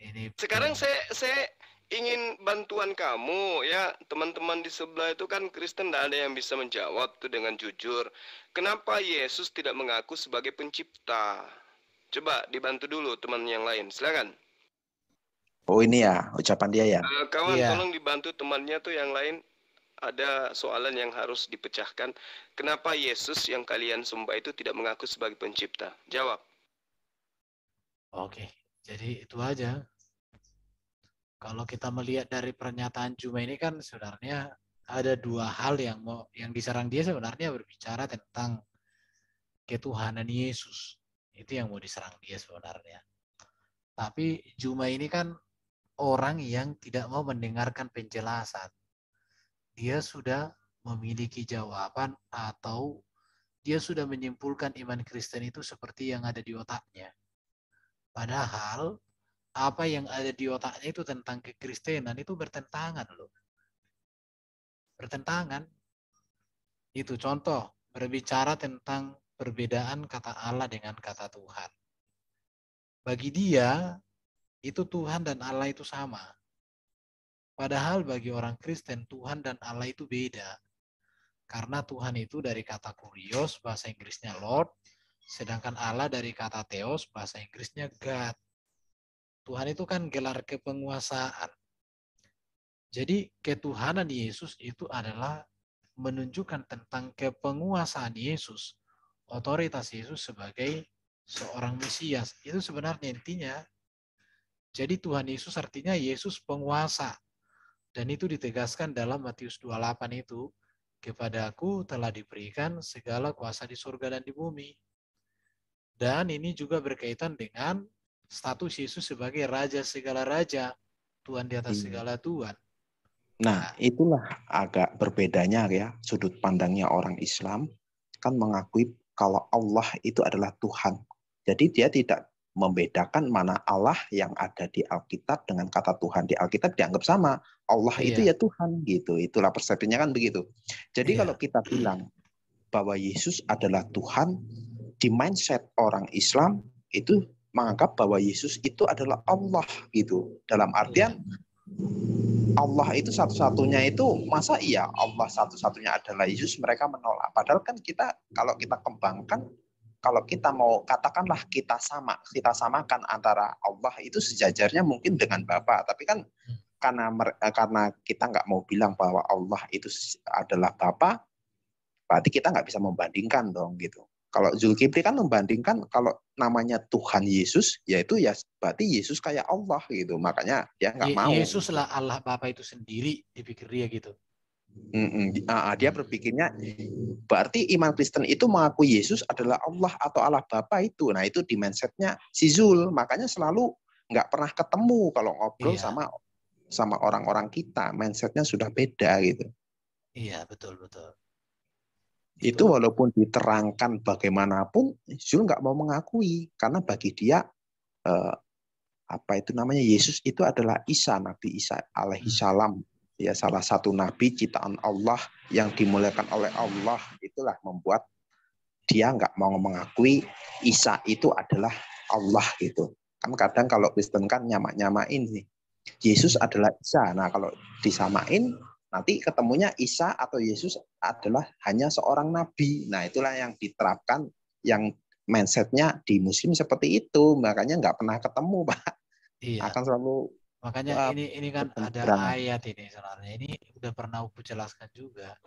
Ini Sekarang saya ingin bantuan kamu ya, teman-teman di sebelah itu kan Kristen, tidak ada yang bisa menjawab tuh dengan jujur. Kenapa Yesus tidak mengaku sebagai pencipta? Coba dibantu dulu teman yang lain, silakan. Oh ini ya ucapan dia ya. Kawan, Iya. tolong dibantu temannya tuh yang lain. Ada soalan yang harus dipecahkan. Kenapa Yesus yang kalian sembah itu tidak mengaku sebagai pencipta? Jawab. Oke, jadi itu aja. Kalau kita melihat dari pernyataan Juma ini kan sebenarnya ada dua hal yang diserang dia sebenarnya berbicara tentang ketuhanan Yesus. Itu yang mau diserang dia sebenarnya. Tapi Juma ini kan orang yang tidak mau mendengarkan penjelasan. Dia sudah memiliki jawaban atau dia sudah menyimpulkan iman Kristen itu seperti yang ada di otaknya. Padahal apa yang ada di otaknya itu tentang kekristenan itu bertentangan loh. Bertentangan. Itu contoh berbicara tentang perbedaan kata Allah dengan kata Tuhan. Bagi dia itu Tuhan dan Allah itu sama. Padahal bagi orang Kristen Tuhan dan Allah itu beda. Karena Tuhan itu dari kata kurios, bahasa Inggrisnya Lord, sedangkan Allah dari kata theos, bahasa Inggrisnya God. Tuhan itu kan gelar kepenguasaan. Jadi ketuhanan Yesus itu adalah menunjukkan tentang kepenguasaan Yesus, otoritas Yesus sebagai seorang Mesias. Itu sebenarnya intinya. Jadi Tuhan Yesus artinya Yesus penguasa. Dan itu ditegaskan dalam Matius 28 itu, kepadaku telah diberikan segala kuasa di surga dan di bumi. Dan ini juga berkaitan dengan status Yesus sebagai Raja segala Raja, Tuhan di atas segala Tuhan. Nah, itulah agak berbedanya ya sudut pandangnya orang Islam kan mengakui kalau Allah itu adalah Tuhan. Jadi dia tidak membedakan mana Allah yang ada di Alkitab dengan kata Tuhan di Alkitab dianggap sama. Allah itu ya Tuhan gitu. Itulah persepsinya kan begitu. Jadi kalau kita bilang bahwa Yesus adalah Tuhan, di mindset orang Islam itu menganggap bahwa Yesus itu adalah Allah gitu. Dalam artian Allah itu satu-satunya itu, masa iya Allah satu-satunya adalah Yesus, mereka menolak. Padahal kan kita kalau kita kembangkan, kalau kita mau katakanlah kita samakan antara Allah itu sejajarnya mungkin dengan Bapa, tapi kan karena kita nggak mau bilang bahwa Allah itu adalah Bapa, berarti kita nggak bisa membandingkan dong gitu. Kalau Zulkifli kan membandingkan kalau namanya Tuhan Yesus, yaitu ya berarti Yesus kayak Allah gitu. Makanya dia nggak mau. Yesus lah Allah Bapa itu sendiri, dipikir dia gitu. Dia berpikirnya berarti iman Kristen itu mengakui Yesus adalah Allah atau Allah Bapa itu. Nah itu di mindsetnya si Zul. Makanya selalu nggak pernah ketemu kalau ngobrol sama orang-orang kita. Mindsetnya sudah beda gitu. Iya betul-betul. Itu walaupun diterangkan bagaimanapun, Zul nggak mau mengakui karena bagi dia Yesus itu adalah Isa, Nabi Isa alaihi salam, ya salah satu nabi ciptaan Allah yang dimuliakan oleh Allah. Itulah membuat dia nggak mau mengakui Isa itu adalah Allah gitu. Kan kadang kalau Kristen kan nyamain nih, Yesus adalah Isa. Nah kalau disamain nanti ketemunya Isa atau Yesus adalah hanya seorang nabi. Nah itulah yang diterapkan, yang mindsetnya di Muslim seperti itu. Makanya nggak pernah ketemu, Pak. Iya. Akan selalu. Makanya ini kan ada ayat ini sebenarnya. Ini udah pernah aku jelaskan juga.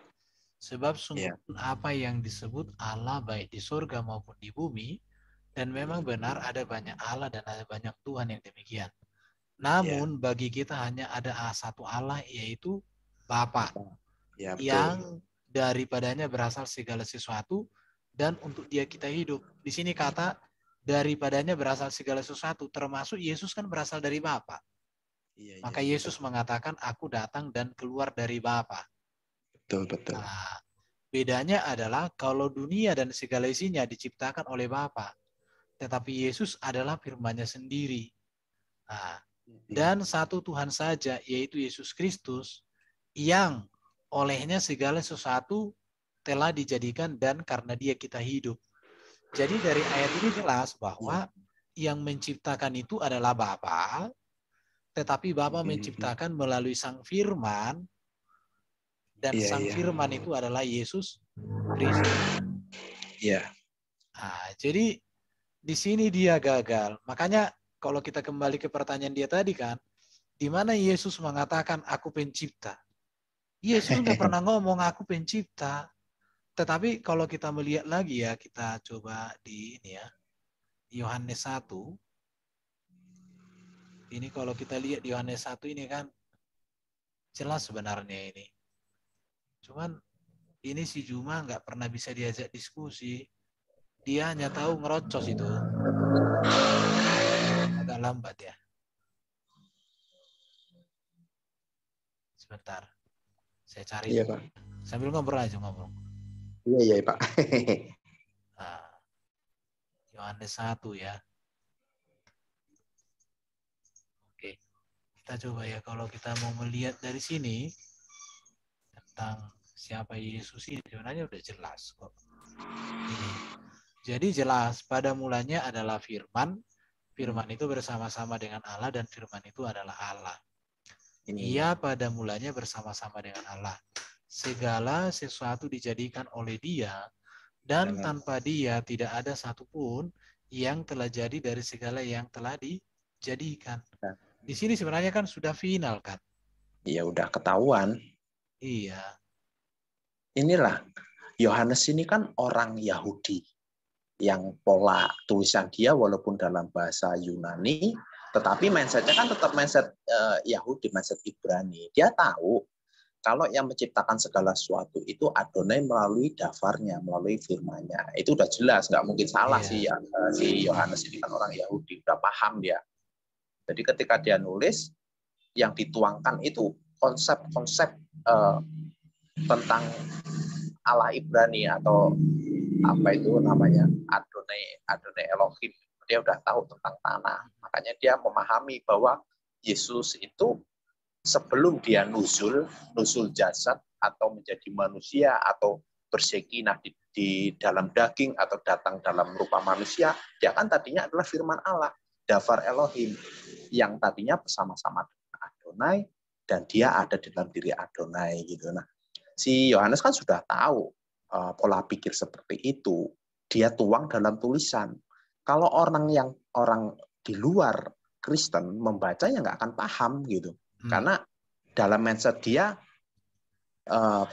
Sebab sungguh apa yang disebut Allah baik di surga maupun di bumi, dan memang benar ada banyak Allah dan ada banyak Tuhan yang demikian. Namun bagi kita hanya ada satu Allah, yaitu Bapa, yang daripadanya berasal segala sesuatu dan untuk dia kita hidup. Di sini kata daripadanya berasal segala sesuatu, termasuk Yesus kan berasal dari Bapa. Maka Yesus mengatakan, aku datang dan keluar dari Bapa. Betul. Nah, bedanya adalah kalau dunia dan segala isinya diciptakan oleh Bapa, tetapi Yesus adalah firman-Nya sendiri. Nah, dan satu Tuhan saja, yaitu Yesus Kristus, yang olehnya segala sesuatu telah dijadikan dan karena dia kita hidup. Jadi dari ayat ini jelas bahwa yang menciptakan itu adalah Bapa, tetapi Bapa menciptakan melalui Sang Firman, dan Sang Firman itu adalah Yesus Kristus. Iya. Nah, jadi di sini dia gagal. Makanya kalau kita kembali ke pertanyaan dia tadi kan, di mana Yesus mengatakan aku pencipta? Yesus nggak pernah ngomong aku pencipta. Tetapi kalau kita melihat lagi ya, kita coba di ini ya, Yohanes 1. Ini kalau kita lihat di Yohanes 1 ini kan jelas sebenarnya ini. Cuman ini si Juma nggak pernah bisa diajak diskusi. Dia hanya tahu ngerocos itu. Agak lambat ya. Sebentar. Saya cari. Iya, Pak. Sambil ngobrol aja ngobrol. Iya, Pak. Nah, Yohanes 1 ya. Oke. Kita coba ya, kalau kita mau melihat dari sini tentang siapa Yesus ini sebenarnya udah jelas kok. Ini. Jadi jelas pada mulanya adalah Firman. Firman itu bersama-sama dengan Allah dan Firman itu adalah Allah. Ia pada mulanya bersama-sama dengan Allah. Segala sesuatu dijadikan oleh Dia, dan tanpa Dia tidak ada satupun yang telah jadi dari segala yang telah dijadikan. Di sini sebenarnya kan sudah final kan? Iya, udah ketahuan. Iya. Inilah, Yohanes ini kan orang Yahudi yang pola tulisan dia walaupun dalam bahasa Yunani, tetapi mindsetnya kan tetap mindset Yahudi, mindset Ibrani. Dia tahu kalau yang menciptakan segala sesuatu itu Adonai melalui dafarnya, melalui firman-Nya. Itu udah jelas, nggak mungkin salah si Yohanes ini kan orang Yahudi, udah paham dia. Jadi ketika dia nulis, yang dituangkan itu konsep-konsep tentang Allah Ibrani atau apa itu namanya Adonai Elohim. Dia udah tahu tentang tanah. Makanya dia memahami bahwa Yesus itu sebelum dia nusul jasad atau menjadi manusia atau bersekinah di dalam daging atau datang dalam rupa manusia, dia kan tadinya adalah firman Allah, Dafar Elohim, yang tadinya bersama-sama dengan Adonai dan dia ada di dalam diri Adonai gitu. Nah, si Yohanes kan sudah tahu pola pikir seperti itu, dia tuang dalam tulisan. Kalau orang di luar Kristen membacanya nggak akan paham gitu. Karena dalam mindset dia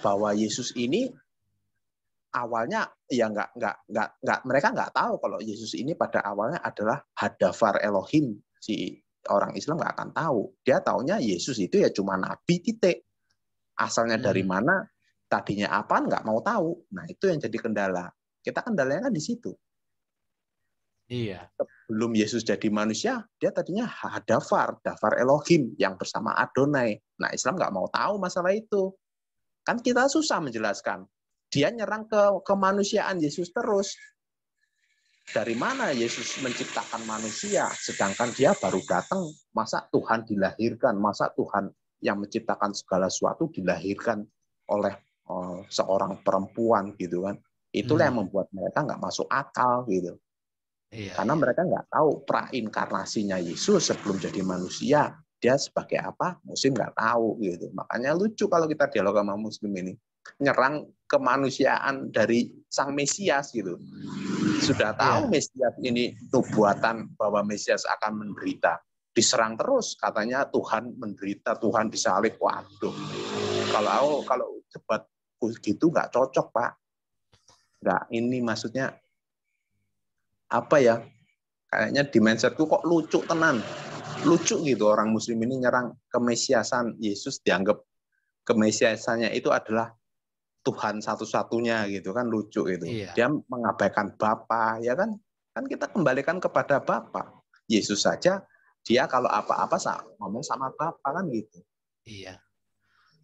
bahwa Yesus ini awalnya ya mereka nggak tahu kalau Yesus ini pada awalnya adalah Hadafar Elohim. Si orang Islam nggak akan tahu. Dia taunya Yesus itu ya cuma nabi titik. Asalnya dari mana, tadinya apa nggak mau tahu. Nah itu yang jadi kendala. Kita kendalanya kan di situ. Iya. Sebelum Yesus jadi manusia, dia tadinya Dafar Elohim yang bersama Adonai. Nah, Islam nggak mau tahu masalah itu. Kan kita susah menjelaskan. Dia nyerang ke kemanusiaan Yesus terus. Dari mana Yesus menciptakan manusia, sedangkan dia baru datang. Masa Tuhan dilahirkan? Masa Tuhan yang menciptakan segala sesuatu dilahirkan oleh seorang perempuan gitu kan? Itulah yang membuat mereka nggak masuk akal gitu. Karena mereka nggak tahu prainkarnasinya Yesus sebelum jadi manusia, dia sebagai apa, Muslim nggak tahu gitu. Makanya lucu kalau kita dialog sama Muslim ini, nyerang kemanusiaan dari Sang Mesias gitu. Sudah tahu Mesias ini nubuatan bahwa Mesias akan menderita, diserang terus katanya Tuhan menderita, Tuhan disalib. Waduh, kalau debat gitu nggak cocok Pak. Nggak, ini maksudnya apa ya, kayaknya di mindsetku kok lucu tenan, lucu gitu orang Muslim ini nyerang kemesiasan Yesus, dianggap kemesiasannya itu adalah Tuhan satu-satunya gitu kan, lucu gitu. Dia mengabaikan Bapa ya kan kita kembalikan kepada Bapa. Yesus saja dia kalau apa-apa ngomong sama Bapa kan gitu. Iya.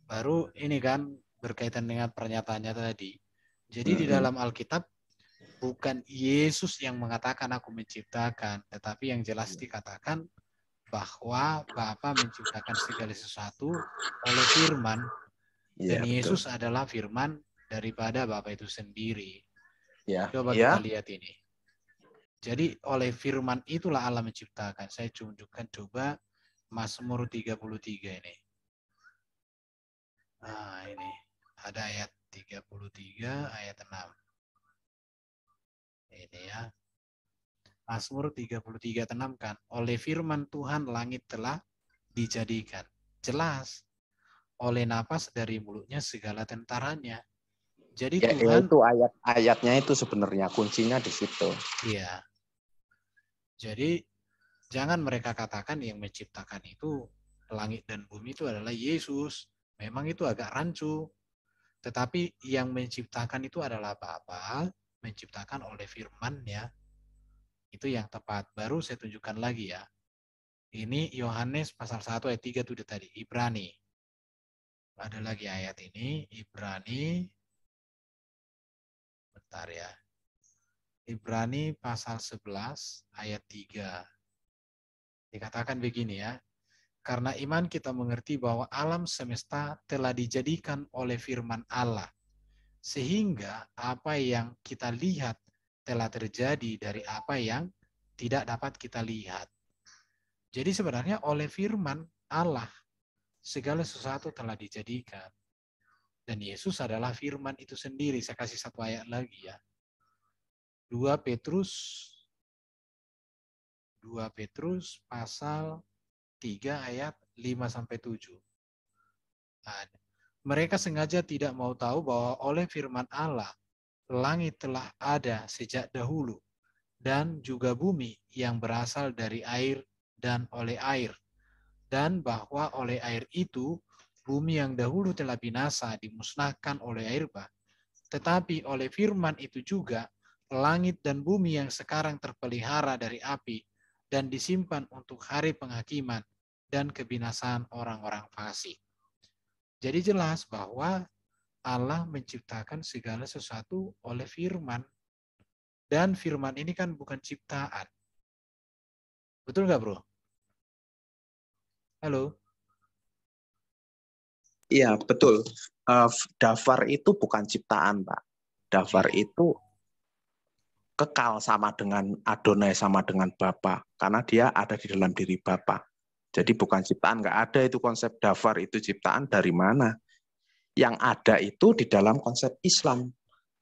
Baru ini kan berkaitan dengan pernyataannya tadi. Jadi di dalam Alkitab bukan Yesus yang mengatakan aku menciptakan, tetapi yang jelas dikatakan bahwa Bapa menciptakan segala sesuatu oleh firman, dan Yesus adalah firman daripada Bapa itu sendiri. Coba kita lihat ini. Jadi oleh firman itulah Allah menciptakan. Saya tunjukkan coba Mazmur 33 ini. Nah, ini ada ayat 33 ayat 6. Ini ya. Mazmur 33 ayat 6 kan. Oleh firman Tuhan langit telah dijadikan. Jelas. Oleh napas dari mulutnya segala tentaranya. Jadi Ya, Tuhan, itu ayat-ayatnya itu sebenarnya kuncinya di situ. iya. Jadi jangan mereka katakan yang menciptakan itu langit dan bumi itu adalah Yesus. Memang itu agak rancu. Tetapi yang menciptakan itu adalah Bapa, menciptakan oleh firman-Nya. Itu yang tepat. Baru saya tunjukkan lagi ya. Ini Yohanes pasal 1 ayat 3 itu tadi, Ibrani. Ada lagi ayat ini, Ibrani. Bentar ya. Ibrani pasal 11 ayat 3. Dikatakan begini ya. Karena iman kita mengerti bahwa alam semesta telah dijadikan oleh firman Allah. Sehingga apa yang kita lihat telah terjadi dari apa yang tidak dapat kita lihat. Jadi sebenarnya oleh firman Allah segala sesuatu telah dijadikan. Dan Yesus adalah firman itu sendiri. Saya kasih satu ayat lagi ya. 2 Petrus pasal 3 ayat 5-7. Nah, mereka sengaja tidak mau tahu bahwa oleh firman Allah langit telah ada sejak dahulu dan juga bumi yang berasal dari air dan oleh air, dan bahwa oleh air itu bumi yang dahulu telah binasa dimusnahkan oleh air bah, tetapi oleh firman itu juga langit dan bumi yang sekarang terpelihara dari api dan disimpan untuk hari penghakiman dan kebinasaan orang-orang fasik. Jadi jelas bahwa Allah menciptakan segala sesuatu oleh firman. Dan firman ini kan bukan ciptaan. Betul nggak, bro? Halo? Iya, betul. Dafar itu bukan ciptaan, Pak. Dafar itu kekal sama dengan Adonai, sama dengan Bapa. Karena dia ada di dalam diri Bapa. Jadi bukan ciptaan, nggak ada itu konsep dafar itu ciptaan dari mana. Yang ada itu di dalam konsep Islam.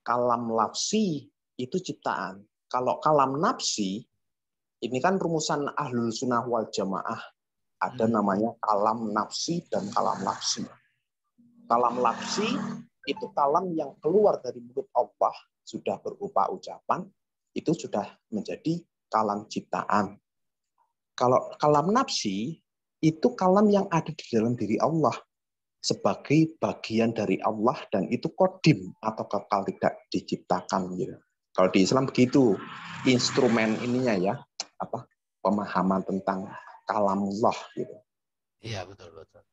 Kalam lafsi itu ciptaan. Kalau kalam nafsi, ini kan rumusan ahlul sunnah wal jamaah. Ada namanya kalam nafsi dan kalam lafsi. Kalam lafsi itu kalam yang keluar dari mulut Allah, sudah berupa ucapan, itu sudah menjadi kalam ciptaan. Kalau kalam nafsi, itu kalam yang ada di dalam diri Allah, sebagai bagian dari Allah, dan itu kodim atau kekal tidak diciptakan. Gitu. Kalau di Islam begitu, instrumen ininya ya, pemahaman tentang kalamullah gitu. Iya, betul-betul.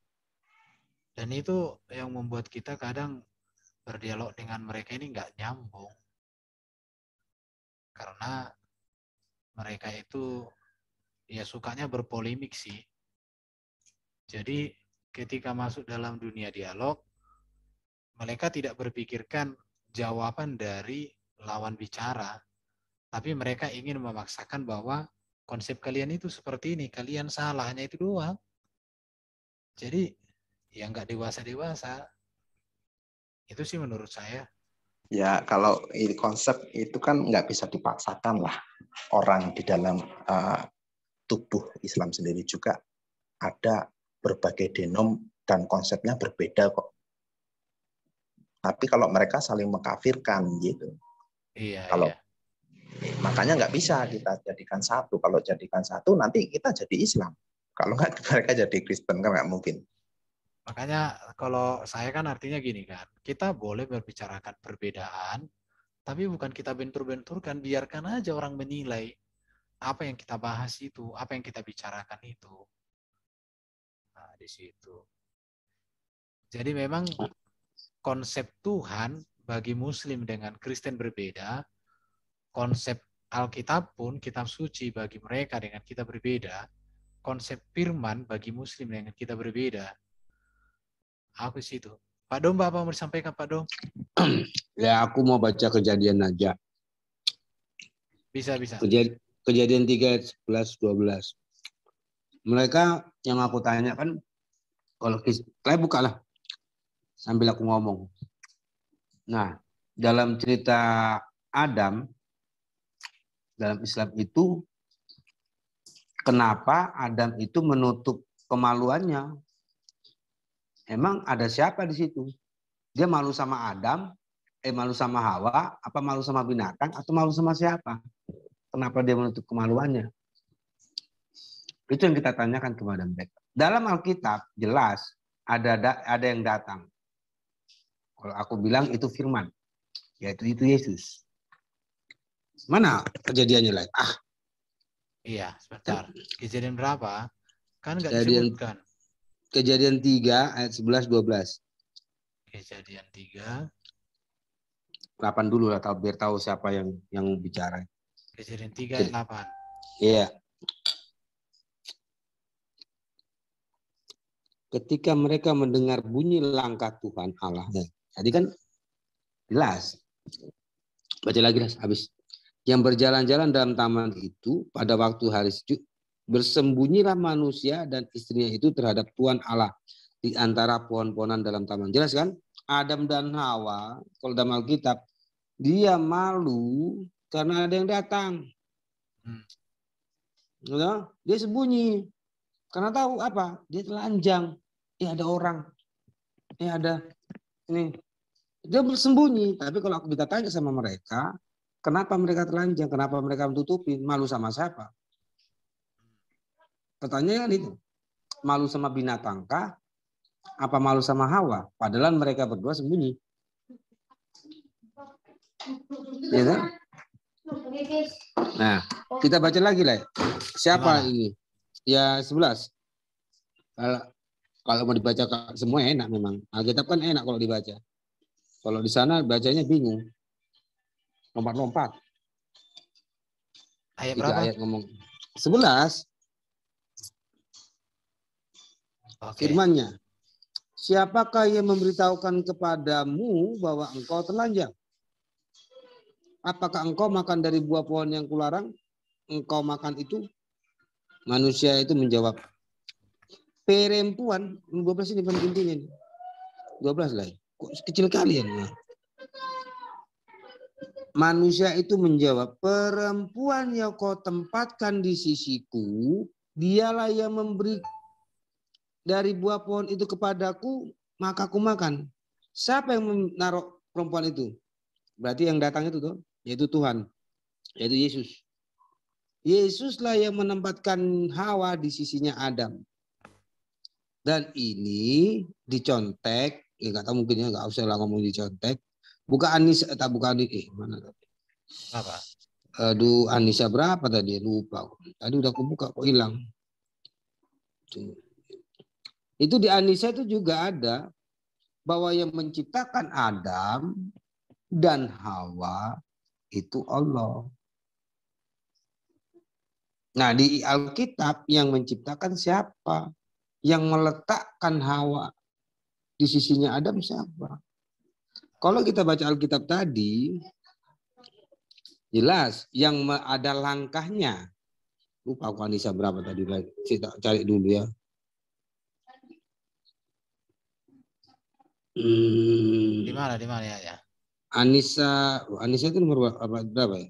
Dan itu yang membuat kita kadang berdialog dengan mereka ini nggak nyambung. Karena mereka itu ya sukanya berpolemik sih. Jadi ketika masuk dalam dunia dialog, mereka tidak berpikirkan jawaban dari lawan bicara, tapi mereka ingin memaksakan bahwa konsep kalian itu seperti ini, kalian salah, hanya itu doang. Jadi ya nggak dewasa-dewasa. Itu sih menurut saya. Ya kalau ini konsep itu kan nggak bisa dipaksakan lah. Orang di dalam tubuh Islam sendiri juga ada berbagai denom dan konsepnya berbeda kok. Tapi kalau mereka saling mengkafirkan gitu. Iya, Kalau iya. makanya nggak bisa kita jadikan satu. Kalau jadikan satu nanti kita jadi Islam. Kalau nggak mereka jadi Kristen kan nggak mungkin. Makanya kalau saya kan artinya gini kan, kita boleh berbicarakan perbedaan, tapi bukan kita bentur-benturkan, biarkan aja orang menilai apa yang kita bahas itu, apa yang kita bicarakan itu. Nah, di situ. Jadi memang konsep Tuhan bagi Muslim dengan Kristen berbeda, konsep Alkitab pun, kitab suci bagi mereka dengan kita berbeda, konsep firman bagi Muslim dengan kita berbeda. Aku situ. Pak Dom, apa mau disampaikan Pak Dom? Ya, aku mau baca Kejadian aja. Bisa. Kejadian 3, 11, 12. Mereka yang aku tanya kan, kalau saya bukalah sambil aku ngomong. Nah, dalam cerita Adam, dalam Islam itu, kenapa Adam itu menutup kemaluannya? Emang ada siapa di situ? Dia malu sama Adam, malu sama Hawa, apa malu sama binatang, atau malu sama siapa? Kenapa dia menutup kemaluannya? Itu yang kita tanyakan kepada mereka. Dalam Alkitab jelas ada yang datang. Kalau aku bilang itu firman, yaitu itu Yesus. Mana kejadiannya lagi? Iya, sebentar. Kejadian berapa? Kan nggak Kejadian, disebutkan. Kejadian 3 ayat 11-12. Kejadian 3. 8 dulu lah, biar tahu siapa yang bicara. Kejadian 3 ayat 8. Iya. Ketika mereka mendengar bunyi langkah Tuhan Allah. Tadi kan jelas. Baca lagi habis. Yang berjalan-jalan dalam taman itu pada waktu hari sejuk, bersembunyilah manusia dan istrinya itu terhadap Tuhan Allah di antara pohon-pohonan dalam taman. Jelas kan? Adam dan Hawa, kalau dalam Alkitab, dia malu karena ada yang datang. Dia sembunyi. Karena tahu apa? Dia telanjang. Ada orang. Ada ini. Dia bersembunyi. Tapi kalau aku minta tanya sama mereka, kenapa mereka telanjang? Kenapa mereka menutupi? Malu sama siapa? Pertanyaannya itu. Malu sama binatang kah? Apa malu sama Hawa? Padahal mereka berdua sembunyi. Ya kan? Nah, kita baca lagi lah. Siapa ini? Ya 11. Kalau mau dibaca semua enak memang. Alkitab kan enak kalau dibaca. Kalau di sana bacanya bingung. Lompat-lompat. Ayat 3 berapa? ayat ngomong. 11. Okay. Firman-Nya. Siapakah yang memberitahukan kepadamu bahwa engkau telanjang? Apakah engkau makan dari buah pohon yang kularang? Engkau makan itu? Manusia itu menjawab, perempuan, 12 ini paling intinya. 12 lah. Kok kecil kalian? Manusia itu menjawab, perempuan yang kau tempatkan di sisiku, dialah yang memberi dari buah pohon itu kepadaku, maka aku makan. Siapa yang menaruh perempuan itu? Berarti yang datang itu tuh, yaitu Tuhan, yaitu Yesus. Yesuslah yang menempatkan Hawa di sisinya Adam. Dan ini dicontek, nggak tahu mungkin ya nggak usah lah ngomong dicontek. Bukan Anissa, tak bukan mana tadi? Apa? Aduh, Anissa berapa tadi? Lupa. Tadi udah aku buka kok hilang. Itu di Anissa itu juga ada bahwa yang menciptakan Adam dan Hawa itu Allah. Nah, di Alkitab yang menciptakan siapa? Yang meletakkan Hawa di sisinya Adam siapa? Kalau kita baca Alkitab tadi, jelas yang ada langkahnya. Lupa aku Anissa berapa tadi. Kita cari dulu ya. Di mana ya? Anissa itu nomor berapa ya?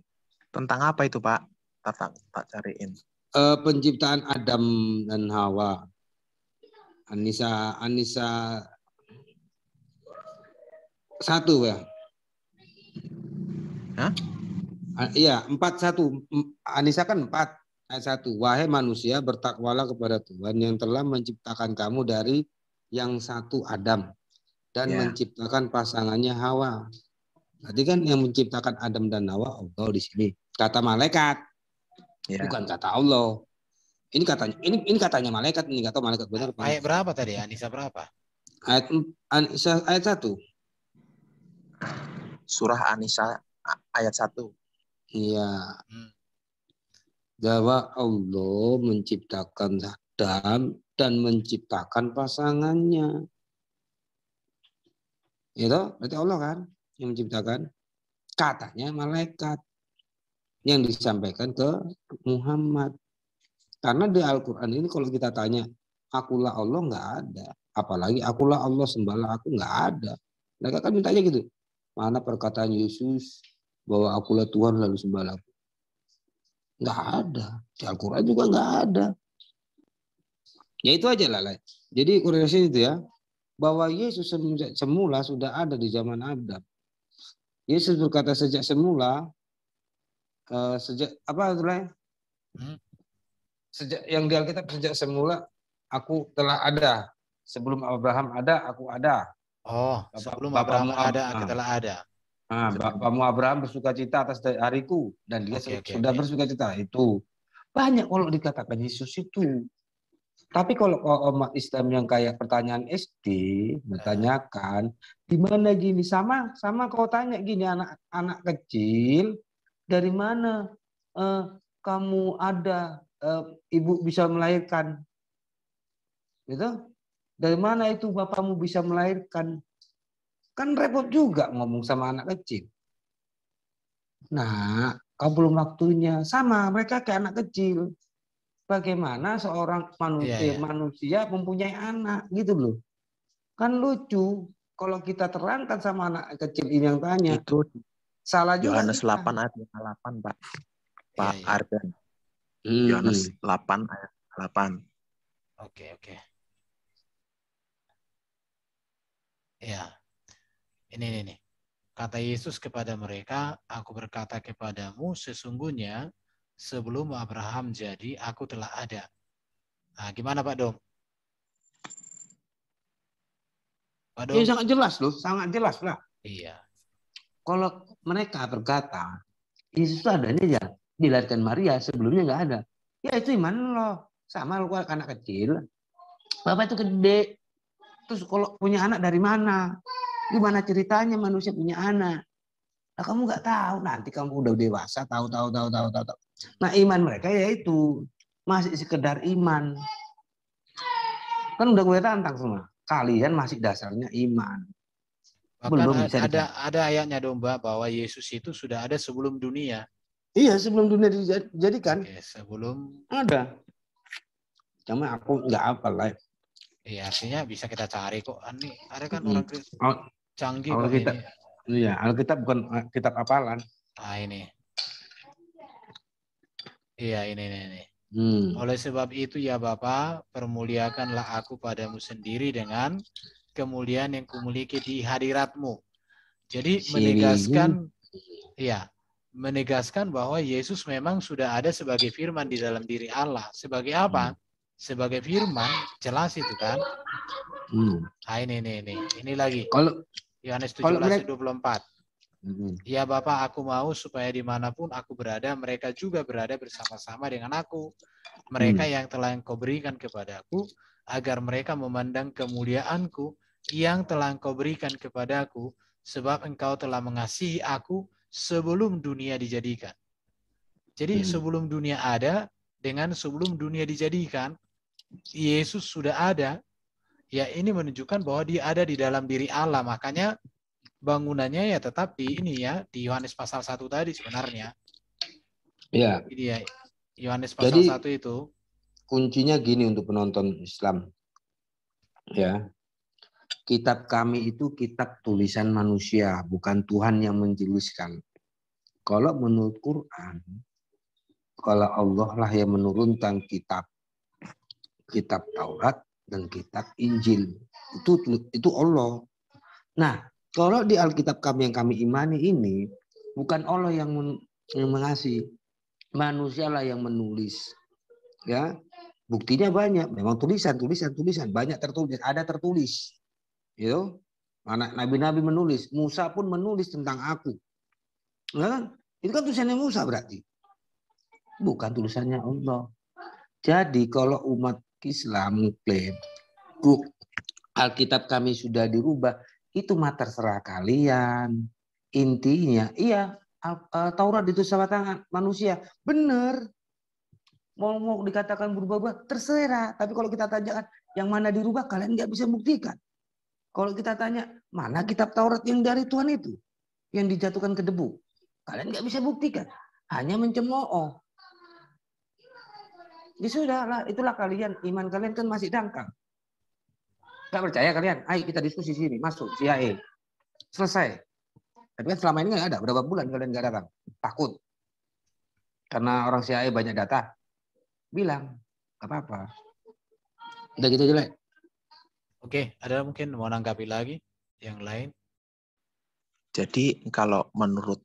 Tentang apa itu Pak? Tak cariin. Penciptaan Adam dan Hawa. Anissa 1 ya. Hah? Iya, 4:1. Anissa kan 4 ayat 1. Wahai manusia, bertakwalah kepada Tuhan yang telah menciptakan kamu dari yang satu Adam dan menciptakan pasangannya Hawa. Berarti kan yang menciptakan Adam dan Hawa Allah di sini. Kata malaikat. Bukan kata Allah. Ini katanya malaikat, ini enggak tahu malaikat benar apa. Ayat berapa tadi? Anissa berapa? Ayat 1. Surah Anissa ayat 1. Iya. Bahwa Allah menciptakan Adam dan menciptakan pasangannya. Itu berarti Allah kan yang menciptakan. Katanya malaikat yang disampaikan ke Muhammad. Karena di Al-Quran ini kalau kita tanya, akulah Allah, nggak ada. Apalagi akulah Allah, sembahlah aku, nggak ada. Mereka kan mintanya gitu. Mana perkataan Yesus bahwa akulah Tuhan lalu sembahlah aku? Nggak ada. Di Al-Quran juga nggak ada. Ya itu aja lah. Jadi korelasi itu ya. Bahwa Yesus semula sudah ada di zaman Adam. Yesus berkata sejak semula, sejak apa itulah? Sejak yang di Alkitab sejak semula aku telah ada. Sebelum Abraham ada, aku ada. Oh, sebelum Abraham ada, aku telah ada. Bapakmu Abraham bersukacita atas hariku dan dia sudah bersukacita. Itu banyak kalau dikatakan Yesus itu. Tapi kalau umat Islam yang kayak pertanyaan SD bertanyakan di mana gini, sama kau tanya gini, anak kecil, dari mana kamu ada, ibu bisa melahirkan, gitu? Dari mana itu bapakmu bisa melahirkan? Kan repot juga ngomong sama anak kecil. Nah, kau belum waktunya. Sama, mereka kayak anak kecil. Bagaimana seorang manusia mempunyai anak, gitu loh. Kan lucu kalau kita terangkan sama anak kecil ini yang tanya. Itu salah juga. Yohanes 8 ayat 8, Pak. Pak Arden. Yohanes 8 ayat 8. Oke. Ya. Ini. Kata Yesus kepada mereka, aku berkata kepadamu sesungguhnya sebelum Abraham jadi, aku telah ada. Nah, gimana Pak Dom? Pak Dom? Ya, sangat jelas loh, sangat jelas lah. Iya. Kalau mereka berkata, Yesus adanya ya dilahirkan Maria, sebelumnya nggak ada. Ya itu iman lo. Sama lo anak kecil. Bapak itu gede. Terus kalau punya anak dari mana? Gimana ceritanya manusia punya anak? Nah, kamu nggak tahu. Nanti kamu udah dewasa, tahu. Nah, iman mereka yaitu masih sekedar iman. Kan udah gue tantang semua. Kalian masih dasarnya iman. Bahkan belum bisa ada ayatnya domba bahwa Yesus itu sudah ada sebelum dunia. Iya, sebelum dunia dijadikan. Oke, sebelum ada. Cuma aku nggak hafal lah. Iya, artinya bisa kita cari kok. Ini ada kan orang canggih kok Alkitab, ini. Iya, Alkitab bukan kitab hafalan. Ah, ini. Iya, ini. Oleh sebab itu ya Bapa, permuliakanlah aku padamu sendiri dengan kemuliaan yang kumiliki di hadiratmu. Jadi menegaskan bahwa Yesus memang sudah ada sebagai firman di dalam diri Allah. Sebagai apa? Sebagai firman, jelas itu kan. Nah, ini lagi. Yohanes 17:24. Ya Bapa, aku mau supaya dimanapun aku berada, mereka juga berada bersama-sama dengan aku. Mereka yang telah Engkau berikan kepadaku, agar mereka memandang kemuliaanku yang telah Engkau berikan kepadaku, sebab Engkau telah mengasihi aku sebelum dunia dijadikan. Jadi sebelum dunia ada, dengan sebelum dunia dijadikan, Yesus sudah ada. Ya, ini menunjukkan bahwa dia ada di dalam diri Allah. Makanya bangunannya ya tetap di Yohanes pasal 1 tadi sebenarnya. Iya. Jadi Yohanes pasal 1 itu. Kuncinya gini untuk penonton Islam. Ya. Kitab kami itu kitab tulisan manusia, bukan Tuhan yang menuliskan. Kalau menurut Quran, kalau Allah lah yang menurunkan kitab Taurat dan kitab Injil. Itu Allah. Nah, kalau di Alkitab kami yang kami imani ini, bukan Allah yang mengasihi, manusialah yang menulis. Ya, buktinya banyak. Memang tulisan, banyak tertulis, ada tertulis. Gitu. Nabi-nabi menulis, Musa pun menulis tentang aku. Nah, itu kan tulisannya Musa berarti. Bukan tulisannya Allah. Jadi kalau umat Islam mengklaim Alkitab kami sudah dirubah, itu mah terserah kalian. Intinya, iya, Taurat itu sama tangan manusia. Benar. Mau dikatakan berubah-ubah, terserah. Tapi kalau kita tanyakan yang mana dirubah, kalian nggak bisa buktikan. Kalau kita tanya, mana kitab Taurat yang dari Tuhan itu? Yang dijatuhkan ke debu. Kalian nggak bisa buktikan. Hanya mencemooh. Ya sudah lah, itulah kalian, iman kalian kan masih dangkal. Nggak percaya kalian? Ayo kita diskusi sini, masuk CIA. Selesai. Tapi kan selama ini nggak ada. Berapa bulan kalian nggak datang? Takut. Karena orang CIA banyak data. Bilang, nggak apa-apa. Udah gitu jelek. Oke, ada mungkin mau nanggapi lagi yang lain? Jadi kalau menurut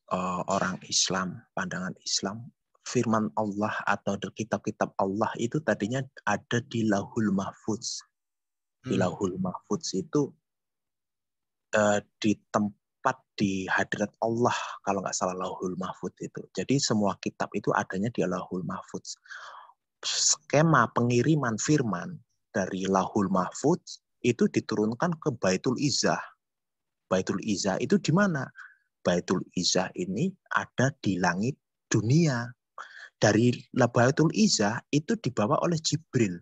orang Islam, pandangan Islam, firman Allah atau kitab-kitab Allah itu tadinya ada di Lauhul Mahfuz. Di Lauhul Mahfuz itu di tempat di hadirat Allah, kalau nggak salah Lauhul Mahfuz itu. Jadi semua kitab itu adanya di Lauhul Mahfuz. Skema pengiriman firman dari Lauhul Mahfuz itu diturunkan ke Baitul Izzah. Baitul Izzah itu di mana? Baitul Izzah ini ada di langit dunia. Dari Baitul Izzah itu dibawa oleh Jibril.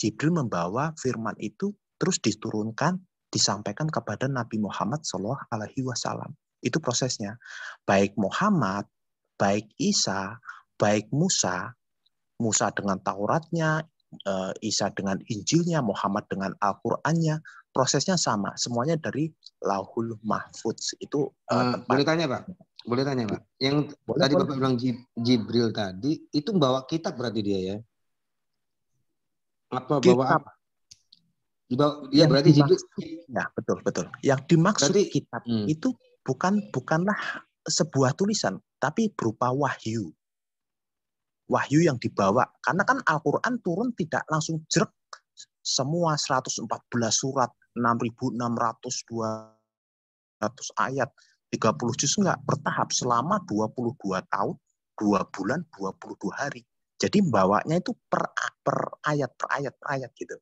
Jibril membawa firman itu terus diturunkan, disampaikan kepada Nabi Muhammad SAW. Itu prosesnya. Baik Muhammad, baik Isa, baik Musa, Musa dengan Tauratnya, Isa dengan Injilnya, Muhammad dengan Al-Qur'annya, prosesnya sama, semuanya dari Lauhul Mahfuz. Itu boleh tanya Pak? Boleh tanya Pak? Yang boleh, tadi Bapak bilang Jibril tadi, itu bawa kitab berarti dia ya? Apa bawa apa? Ya berarti Jibril. Ya betul. Yang dimaksud berarti, kitab itu bukanlah sebuah tulisan, tapi berupa wahyu. Wahyu yang dibawa. Karena kan Al-Quran turun tidak langsung jerek. Semua 114 surat, 6.600, 200 ayat, 30 juz enggak. Bertahap selama 22 tahun, 2 bulan, 22 hari. Jadi bawanya itu per ayat gitu.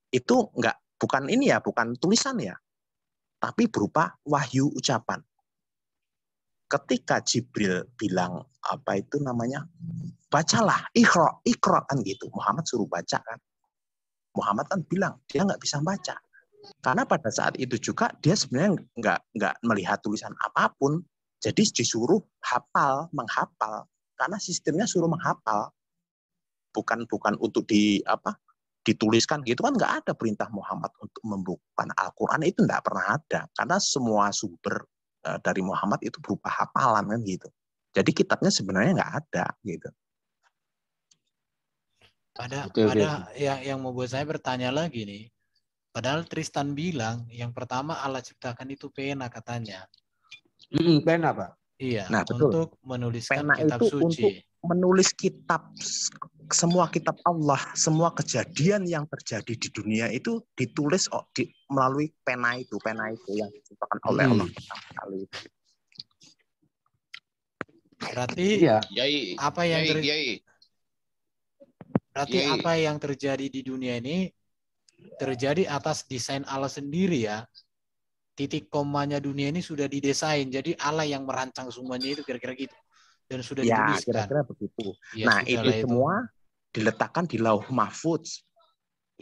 Itu enggak, bukan ini ya, bukan tulisan ya. Tapi berupa wahyu ucapan. Ketika Jibril bilang apa itu namanya, bacalah, ikra kan gitu. Muhammad suruh baca kan. Muhammad kan bilang dia nggak bisa baca. Karena pada saat itu juga dia sebenarnya nggak melihat tulisan apapun. Jadi disuruh menghafal. Karena sistemnya suruh menghafal. Bukan untuk dituliskan gitu kan, nggak ada perintah Muhammad untuk membukukan Al-Quran, itu nggak pernah ada. Karena semua sumber dari Muhammad itu berupa hafalan kan gitu. Jadi kitabnya sebenarnya nggak ada gitu. Pada yang membuat saya bertanya lagi nih. Padahal Tristan bilang yang pertama Allah ciptakan itu pena katanya. Pena Pak. Iya. Nah, betul. Untuk menuliskan pena kitab itu suci. Untuk menulis kitab, semua kitab Allah, semua kejadian yang terjadi di dunia itu ditulis melalui pena itu yang diciptakan oleh Allah pertama kali. Berarti apa yang terjadi di dunia ini terjadi atas desain Allah sendiri ya. Titik komanya dunia ini sudah didesain. Jadi Allah yang merancang semuanya itu kira-kira gitu. Dan sudah dituliskan. Kira-kira begitu. Ya, nah, itu semua diletakkan di Lauh Mahfuz.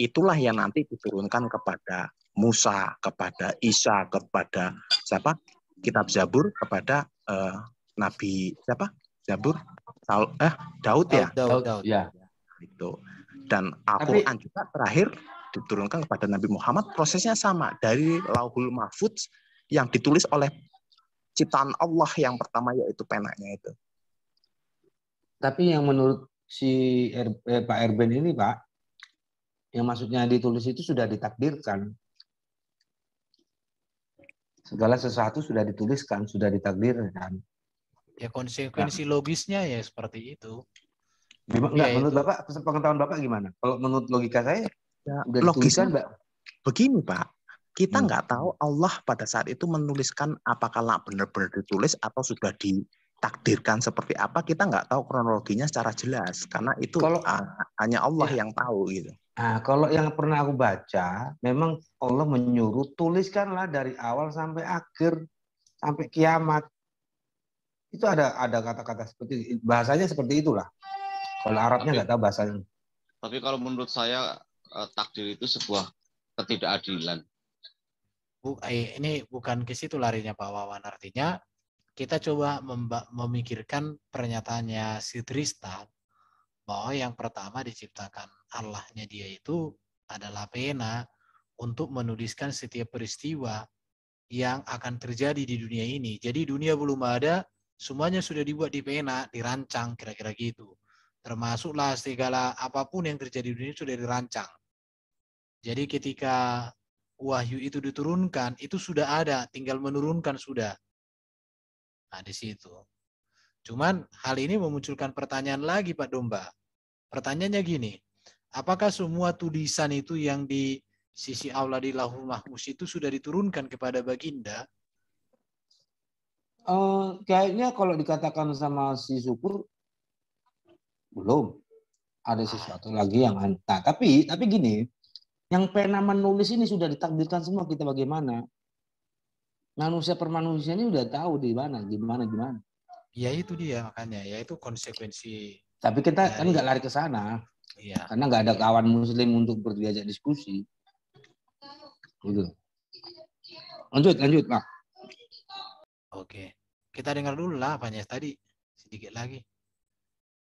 Itulah yang nanti diturunkan kepada Musa, kepada Isa, kepada siapa? Kitab Zabur, kepada Nabi siapa? Zabur? Daud ya? Daud. Ya. Itu. Dan Al-Quran juga terakhir diturunkan kepada Nabi Muhammad, prosesnya sama. Dari Lauhul Mahfuz yang ditulis oleh ciptaan Allah yang pertama, yaitu penanya itu. Tapi yang menurut si Pak Erben ini Pak, yang maksudnya ditulis itu sudah ditakdirkan. Segala sesuatu sudah dituliskan, sudah ditakdirkan. Ya konsekuensi logisnya ya seperti itu. Enggak, menurut Bapak, pengetahuan Bapak gimana? Kalau menurut logika saya, udah logisnya Mbak. Begini Pak, kita nggak tahu Allah pada saat itu menuliskan apakah benar-benar ditulis atau sudah ditakdirkan seperti apa, kita nggak tahu kronologinya secara jelas, karena itu hanya Allah yang tahu gitu. Nah, kalau yang pernah aku baca, memang Allah menyuruh tuliskanlah dari awal sampai akhir, sampai kiamat. Itu ada kata-kata seperti bahasanya seperti itulah. Kalau Arabnya nggak tahu bahasanya. Tapi kalau menurut saya takdir itu sebuah ketidakadilan. Ini bukan ke situ larinya Pak Wawan. Artinya kita coba memikirkan pernyataannya si Tristan yang pertama diciptakan Allahnya dia itu adalah pena untuk menuliskan setiap peristiwa yang akan terjadi di dunia ini. Jadi dunia belum ada, semuanya sudah dibuat di pena, dirancang kira-kira gitu. Termasuklah segala apapun yang terjadi di dunia sudah dirancang. Jadi ketika wahyu itu diturunkan, itu sudah ada, tinggal menurunkan sudah. Nah, di situ. Cuman hal ini memunculkan pertanyaan lagi, Pak Domba. Pertanyaannya gini, apakah semua tulisan itu yang di sisi Allah di Lauhul Mahfuz itu sudah diturunkan kepada Baginda? Kayaknya kalau dikatakan sama si Syukur, belum. Ada sesuatu lagi yang entah. Tapi gini, yang pena menulis ini sudah ditakdirkan semua kita bagaimana. Manusia per manusia ini udah tahu di mana, gimana. Ya itu dia makanya, ya itu konsekuensi. Tapi kita kan nggak lari ke sana. Iya. Karena nggak ada kawan muslim untuk diajak diskusi. Gitu. Lanjut, Pak. Oke. Kita dengar dulu lah apanya tadi. Sedikit lagi.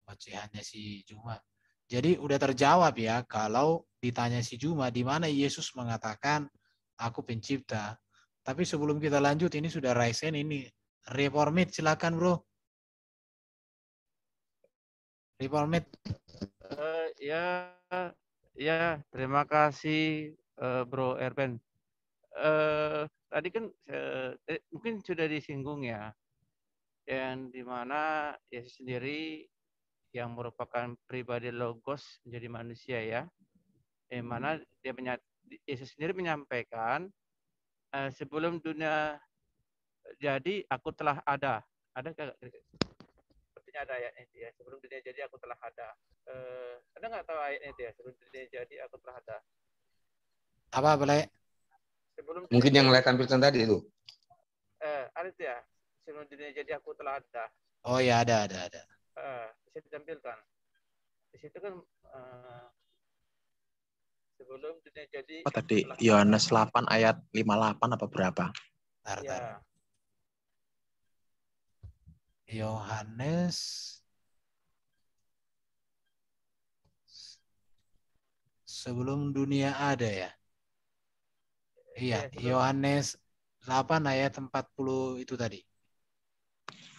Ocehannya si Juma. Jadi udah terjawab ya, kalau ditanya si Juma, di mana Yesus mengatakan, aku pencipta. Tapi sebelum kita lanjut, ini sudah Raisen ini. Reformit, silakan bro. Reformit. Ya, terima kasih Bro Erben. Tadi kan mungkin sudah disinggung ya, yang dimana Yesus sendiri yang merupakan pribadi logos menjadi manusia ya, yang mana Yesus sendiri menyampaikan sebelum dunia jadi aku telah ada. Ada sepertinya ada ayatnya itu ya, sebelum dunia jadi aku telah ada. Ada nggak tahu ayatnya itu ya, sebelum dunia jadi aku telah ada. Apa boleh? Mungkin yang lihat tampilkan tadi itu. Ada itu ya, sebelum dunia jadi aku telah ada. Oh ya ada. Bisa ditampilkan. Di situ kan sebelum dunia jadi. Oh tadi Yohanes 8 ayat 58 apa berapa? Ya. Yohanes sebelum dunia ada ya. Iya, Yohanes 8 ayat 40 itu tadi.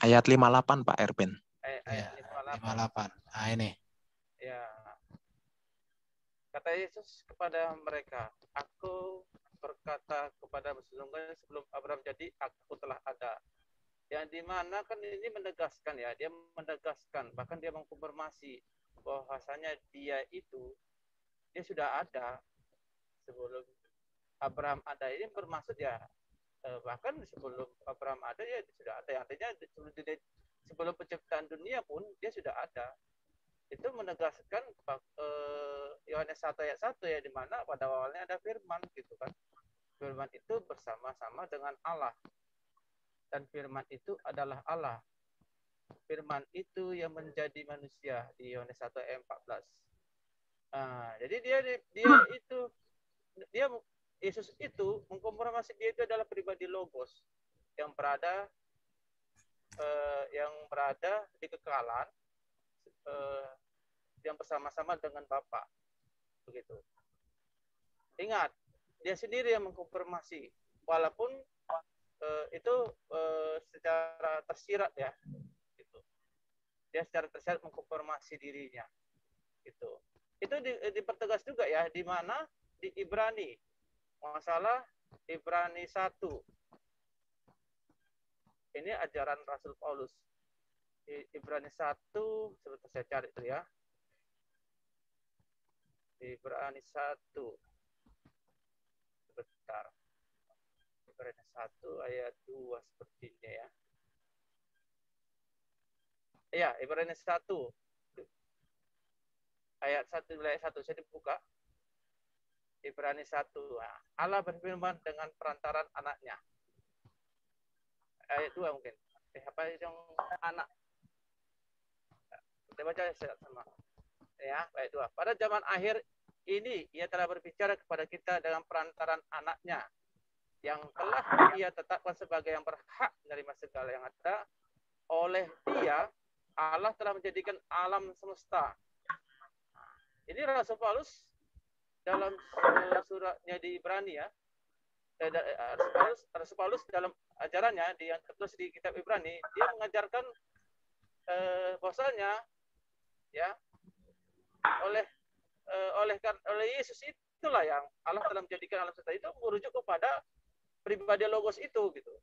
Ayat 58 Pak Erben. Ayat 58. Nah ini. Ya. Kata Yesus kepada mereka, aku berkata kepada sesungguhnya sebelum Abraham jadi, aku telah ada. Yang dimana kan ini menegaskan ya, dia menegaskan, bahkan dia mengkonfirmasi bahwasanya dia sudah ada sebelum Abraham ada. Ini bermaksud ya, bahkan sebelum Abraham ada ya sudah ada. Artinya sebelum penciptaan dunia pun dia sudah ada. Itu menegaskan Yohanes 1 ayat 1 ya, di mana pada awalnya ada firman gitu kan. Firman itu bersama-sama dengan Allah. Dan firman itu adalah Allah. Firman itu yang menjadi manusia di Yohanes 1 ayat 14. Jadi Yesus itu mengkonfirmasi dia itu adalah pribadi logos yang berada di kekalan, yang bersama-sama dengan Bapa. Begitu. Ingat, dia sendiri yang mengkonfirmasi, walaupun itu secara tersirat ya, gitu. Dia secara tersirat mengkonfirmasi dirinya, gitu. Itu dipertegas juga ya, di mana di Ibrani, masalah Ibrani 1. Ini ajaran Rasul Paulus. Di Ibrani 1, sebentar saya cari itu ya. Ibrani 1. Sebentar. Ibrani 1 ayat 2 sepertinya ya. Iya, Ibrani 1. Ayat 1 saya dibuka. Ibrani 1. Allah berfirman dengan perantaran anaknya. Ayat 2 mungkin. Apa yang anak? Kita baca sama. Ya, ayat 2. Pada zaman akhir ini ia telah berbicara kepada kita dengan perantaran anaknya, yang telah ia tetapkan sebagai yang berhak menerima segala yang ada. Oleh dia, Allah telah menjadikan alam semesta Ini Rasul Paulus dalam suratnya di Ibrani ya, Rasul Paulus dalam ajarannya yang tertulis di kitab Ibrani, dia mengajarkan bahwasanya ya oleh Yesus itulah yang Allah telah menjadikan alam semesta itu merujuk kepada pribadi logos itu gitu.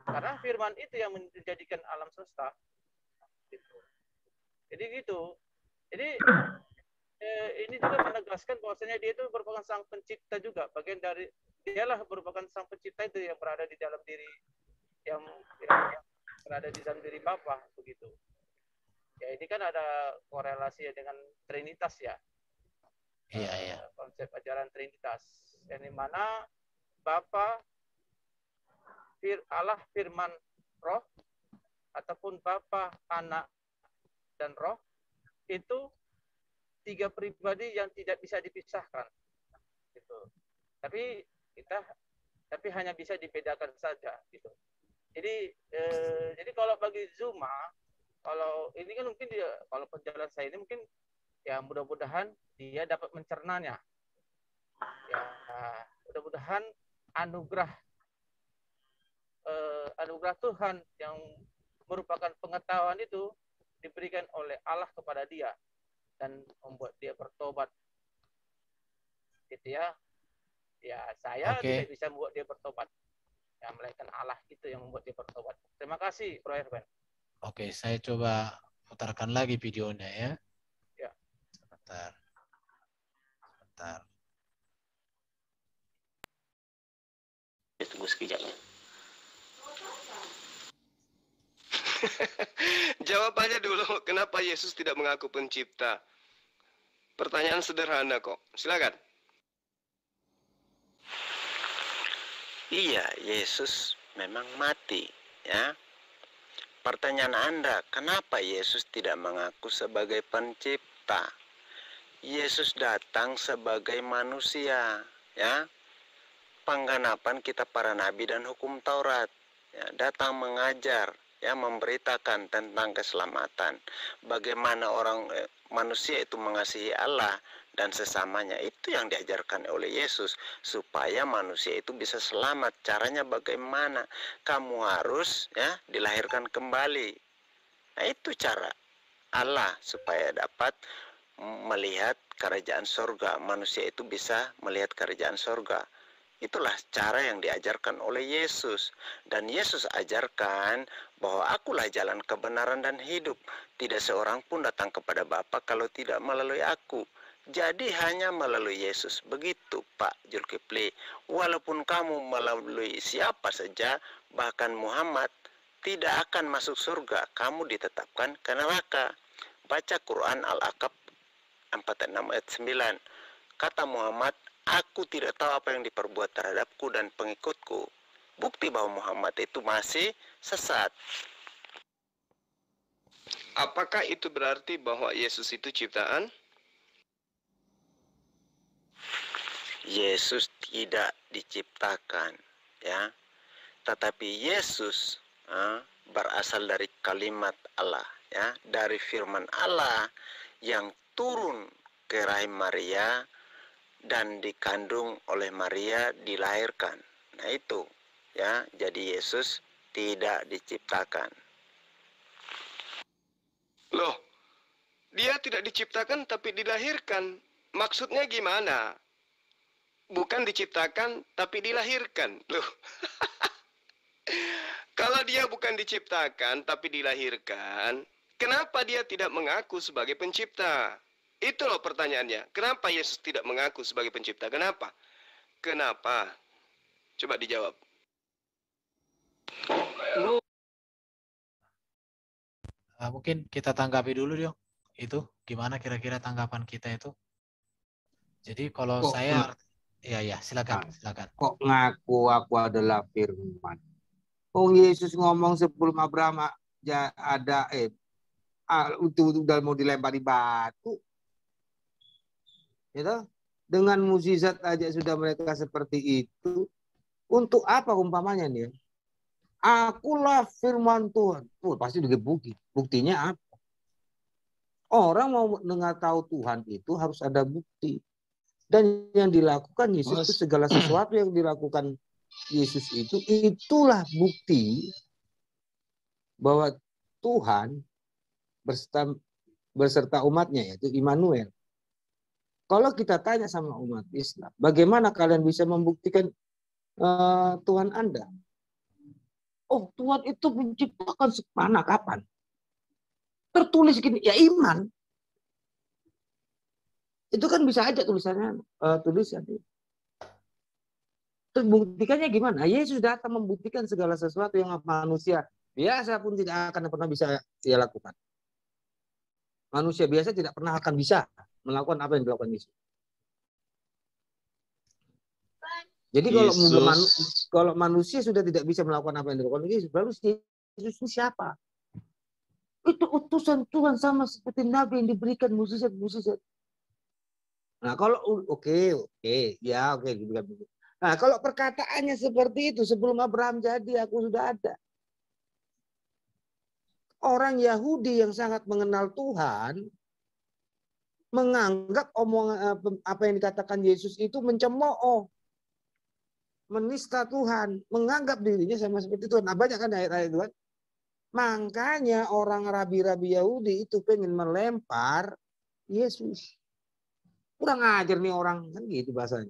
Karena firman itu yang menjadikan alam semesta gitu. Jadi gitu. Jadi ini juga menegaskan bahwasanya dia itu merupakan sang pencipta juga, bagian dari dialah merupakan sang pencipta itu yang berada di dalam diri yang berada di dalam diri Bapa begitu. Ya ini kan ada korelasi dengan Trinitas ya. Iya. Konsep ajaran Trinitas yang dimana Bapa, Allah, Firman, Roh, ataupun Bapa, Anak, dan Roh itu tiga pribadi yang tidak bisa dipisahkan, gitu. Tapi hanya bisa dibedakan saja, gitu. Jadi kalau bagi Zuma, kalau ini kan mungkin dia, kalau penjelasan saya ini mungkin ya mudah-mudahan dia dapat mencernanya. Ya, mudah-mudahan anugerah Tuhan yang merupakan pengetahuan itu diberikan oleh Allah kepada dia dan membuat dia bertobat. Gitu ya. Ya, saya tidak bisa membuat dia bertobat. Ya, melainkan Allah itu yang membuat dia bertobat. Terima kasih, Bro Erwin. Oke, saya coba putarkan lagi videonya ya. Ya. Sebentar. Tunggu sekejapnya. Jawabannya dulu, kenapa Yesus tidak mengaku pencipta? Pertanyaan sederhana kok. Silakan. Iya, Yesus memang mati, ya. Pertanyaan Anda, kenapa Yesus tidak mengaku sebagai pencipta? Yesus datang sebagai manusia, ya. Pengganapan kitab para nabi dan hukum Taurat, ya, datang mengajar, ya, memberitakan tentang keselamatan. Bagaimana manusia itu mengasihi Allah dan sesamanya, itu yang diajarkan oleh Yesus supaya manusia itu bisa selamat. Caranya bagaimana? Kamu harus, ya, dilahirkan kembali. Nah, itu cara Allah supaya dapat melihat kerajaan sorga. Manusia itu bisa melihat kerajaan sorga. Itulah cara yang diajarkan oleh Yesus. Dan Yesus ajarkan bahwa akulah jalan kebenaran dan hidup. Tidak seorang pun datang kepada Bapa kalau tidak melalui aku. Jadi hanya melalui Yesus. Begitu Pak Zulkifli. Walaupun kamu melalui siapa saja, bahkan Muhammad, tidak akan masuk surga. Kamu ditetapkan ke neraka. Baca Quran Al-Aqab 46 ayat 9. Kata Muhammad, aku tidak tahu apa yang diperbuat terhadapku dan pengikutku. Bukti bahwa Muhammad itu masih sesat. Apakah itu berarti bahwa Yesus itu ciptaan? Yesus tidak diciptakan, ya. Tetapi Yesus berasal dari kalimat Allah, ya, dari firman Allah yang turun ke rahim Maria dan dikandung oleh Maria, dilahirkan. Nah itu, ya, jadi Yesus tidak diciptakan. Loh, dia tidak diciptakan tapi dilahirkan. Maksudnya gimana? Bukan diciptakan tapi dilahirkan. Loh. Kalau dia bukan diciptakan tapi dilahirkan, kenapa dia tidak mengaku sebagai pencipta? Itu loh pertanyaannya. Kenapa Yesus tidak mengaku sebagai pencipta? Kenapa? Kenapa? Coba dijawab. Mungkin kita tanggapi dulu dong. Itu gimana kira-kira tanggapan kita itu? Jadi kalau saya ya silakan. Kok ngaku aku adalah firman? Oh, Yesus ngomong sebelum Abraham ada udah mau dilempari batu. Gitu? Dengan mukjizat aja sudah mereka seperti itu. Untuk apa umpamanya nih? Akulah firman Tuhan. Pasti digebuki. Buktinya apa? Orang mau dengar tahu Tuhan itu harus ada bukti. Dan yang dilakukan Yesus itu segala sesuatu yang dilakukan Yesus itu, itulah bukti bahwa Tuhan beserta umatnya, yaitu Immanuel. Kalau kita tanya sama umat Islam, bagaimana kalian bisa membuktikan Tuhan Anda? Oh, Tuhan itu menciptakan mana, kapan? Tertulis gini, ya iman. Itu kan bisa aja tulisannya, tulisan. Terus buktikannya gimana? Yesus datang membuktikan segala sesuatu yang manusia biasa pun tidak akan pernah bisa dia lakukan. Manusia biasa tidak pernah akan bisa melakukan apa yang dilakukan Yesus. Jadi kalau manusia sudah tidak bisa melakukan apa yang dilakukan Yesus, berarti Yesus itu siapa? Itu utusan Tuhan sama seperti Nabi yang diberikan mukjizat-mukjizat. Nah kalau oke, gitu. Nah kalau perkataannya seperti itu, sebelum Abraham jadi aku sudah ada. Orang Yahudi yang sangat mengenal Tuhan menganggap omongan apa yang dikatakan Yesus itu mencemooh, menista Tuhan, menganggap dirinya sama seperti Tuhan. Nah, banyak kan ayat-ayat Tuhan. Makanya orang rabi-rabi Yahudi itu pengen melempar Yesus. Kurang ajar nih orang, kan gitu bahasanya.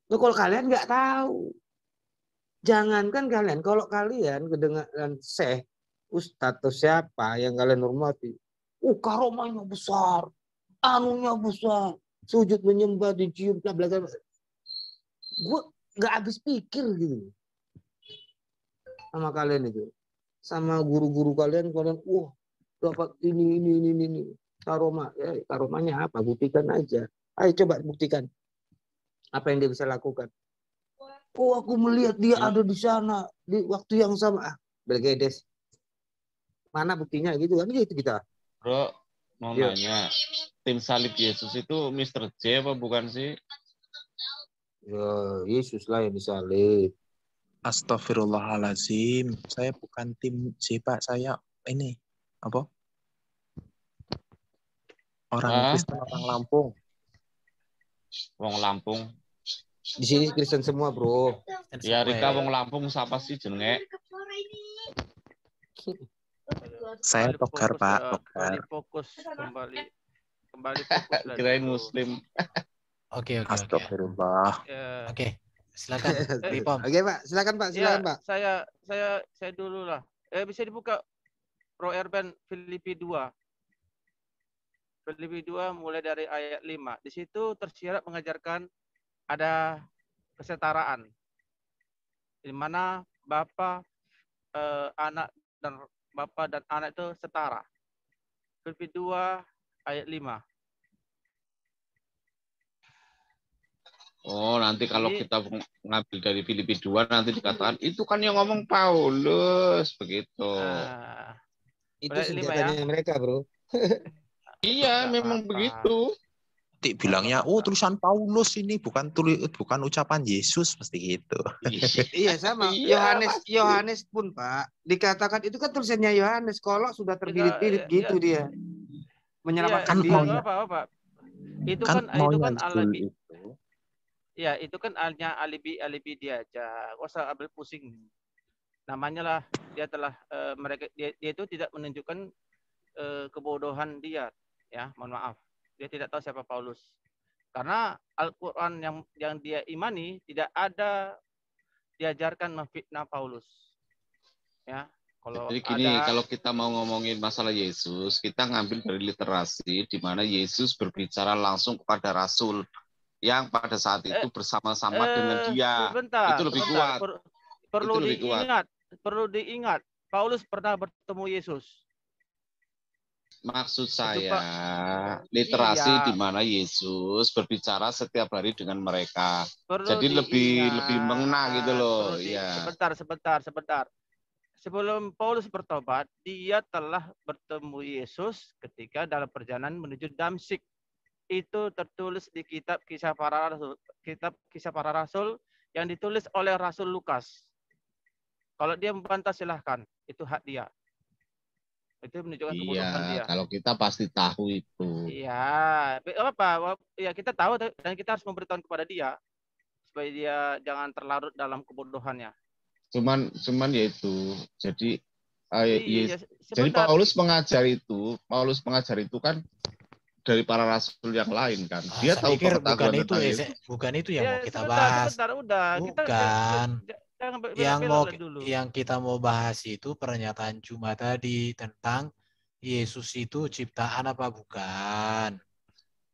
Nah, kalau kalian nggak tahu, jangankan kalian, kalau kalian kedengaran syekh, ustadz atau siapa yang kalian hormati, karomahnya besar, anunya besar, sujud menyembah, dicium, bla bla bla. Gue nggak habis pikir gitu sama kalian itu, sama guru-guru kalian, dapat ini karomah, ya karomahnya apa? Buktikan aja. Ayo coba buktikan apa yang dia bisa lakukan. Aku melihat dia ada di sana di waktu yang sama. Belgedes. Mana buktinya gitu kan? Gitu kita. Bro, mau nanya, tim salib Yesus itu Mr. J apa bukan sih? Ya, Yesus lah yang disalib. Astagfirullahaladzim. Saya bukan tim J, Pak. Saya ini apa? Orang Kristen, orang Lampung. Wong Lampung. Di sini Kristen semua, bro. Ya Rika wong Lampung siapa sih jenenge? Saya Togar, Pak. Togar. Kembali fokus. Kirain Muslim. Oke. Astagfirullah. Oke. Silakan. Oke, Pak. Silakan, Pak. Silakan, Pak. Saya dulu lah. Bisa dibuka Pro Erben Filipi 2. Filipi 2 mulai dari ayat 5. Di situ tersirat mengajarkan ada kesetaraan. Di mana Bapa, anak dan itu setara. Filipi 2 ayat 5. Oh, nanti kalau kita ngambil dari Filipi 2 nanti dikatakan itu kan yang ngomong Paulus begitu. Itu senjatanya mereka, bro. Iya, memang begitu. Nanti bilangnya, tulisan Paulus ini bukan ucapan Yesus, pasti gitu. Iya sama. Yohanes pun, Pak, dikatakan itu kan tulisannya Yohanes. Kalau sudah terbirit-birit gitu dia menyelamatkan diri. Apa? Itu kan alibi. Ya, itu kan hanya alibi dia aja. Gak usah ambil pusing. Namanya lah dia telah dia itu tidak menunjukkan kebodohan dia, ya, mohon maaf. Dia tidak tahu siapa Paulus. Karena Al-Qur'an yang dia imani tidak ada diajarkan memfitnah Paulus. Ya, jadi gini, kalau kita mau ngomongin masalah Yesus, kita ngambil dari literasi di mana Yesus berbicara langsung kepada rasul yang pada saat itu bersama-sama dengan dia. Itu lebih kuat. Perlu diingat, Paulus pernah bertemu Yesus. Maksud saya, literasi di mana Yesus berbicara setiap hari dengan mereka. Jadi lebih mengena gitu loh. Ya. Sebentar. Sebelum Paulus bertobat, dia telah bertemu Yesus ketika dalam perjalanan menuju Damsyik. Itu tertulis di kitab Kisah Para Rasul yang ditulis oleh Rasul Lukas. Kalau dia membantah silahkan, itu hak dia. Itu menunjukkan kebodohan dia. Kalau kita pasti tahu itu. Iya, apa? Ya kita tahu dan kita harus memberitahu kepada dia supaya dia jangan terlarut dalam kebodohannya. Cuman ya itu. Jadi jadi sebentar. Paulus mengajar itu kan dari para rasul yang lain kan. Dia tahu bukan itu yang mau kita bahas. Sebentar, udah. Bukan. Dulu. Yang kita mau bahas itu pernyataan Juma tadi tentang Yesus itu ciptaan apa bukan?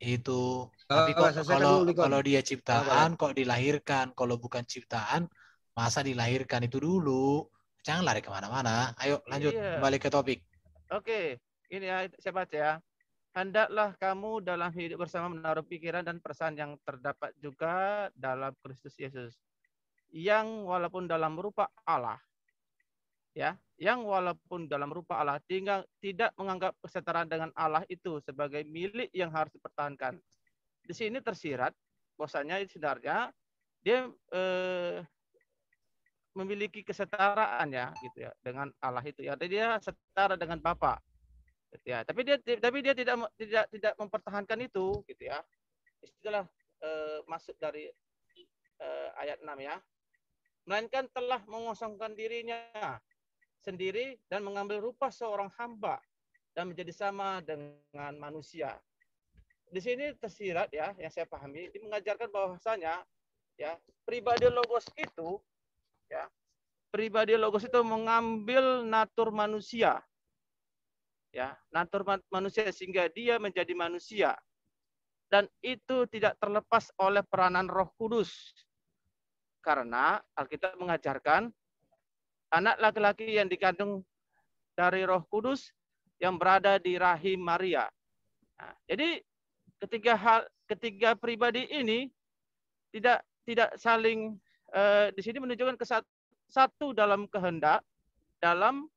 Itu. Tapi kalau dia ciptaan kok dilahirkan? Kalau bukan ciptaan masa dilahirkan itu dulu? Jangan lari kemana-mana. Ayo lanjut kembali ke topik. Oke, ini ya saya baca ya. Hendaklah kamu dalam hidup bersama menaruh pikiran dan perasaan yang terdapat juga dalam Kristus Yesus, yang walaupun dalam rupa Allah, ya, yang walaupun dalam rupa Allah tidak menganggap kesetaraan dengan Allah itu sebagai milik yang harus dipertahankan. Di sini tersirat bahwasanya sebenarnya dia memiliki kesetaraan ya gitu ya dengan Allah itu ya. Dia setara dengan Bapa. Gitu ya. Tapi dia tidak mempertahankan itu gitu ya. Itulah maksud dari ayat 6 ya. Melainkan telah mengosongkan dirinya sendiri dan mengambil rupa seorang hamba dan menjadi sama dengan manusia. Di sini tersirat ya yang saya pahami ini mengajarkan bahwasanya ya pribadi logos itu mengambil natur manusia. Ya, natur manusia sehingga dia menjadi manusia. Dan itu tidak terlepas oleh peranan Roh Kudus. Karena Alkitab mengajarkan anak laki-laki yang dikandung dari Roh Kudus yang berada di rahim Maria. Nah, jadi ketiga pribadi ini tidak saling di sini menunjukkan satu dalam kehendak dalam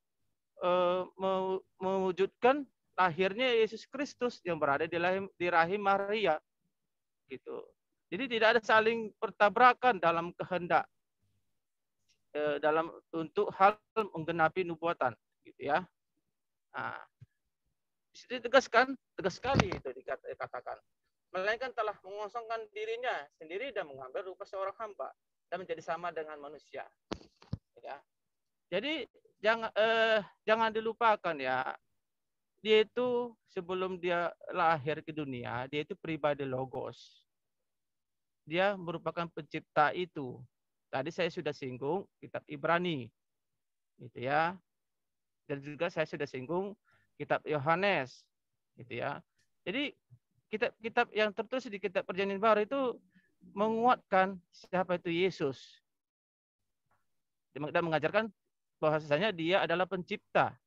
mewujudkan lahirnya Yesus Kristus yang berada di rahim Maria, gitu. Jadi tidak ada saling bertabrakan dalam kehendak untuk hal menggenapi nubuatan, gitu ya. Nah, tegas sekali itu dikatakan. Melainkan telah mengosongkan dirinya sendiri dan mengambil rupa seorang hamba dan menjadi sama dengan manusia. Ya. Jadi jangan dilupakan ya, dia itu sebelum dia lahir ke dunia, dia itu pribadi logos. Dia merupakan pencipta itu. Tadi saya sudah singgung kitab Ibrani, gitu ya. Dan juga saya sudah singgung kitab Yohanes, gitu ya. Jadi kitab-kitab yang tertulis di kitab Perjanjian Baru itu menguatkan siapa itu Yesus dan mengajarkan bahwasanya dia adalah pencipta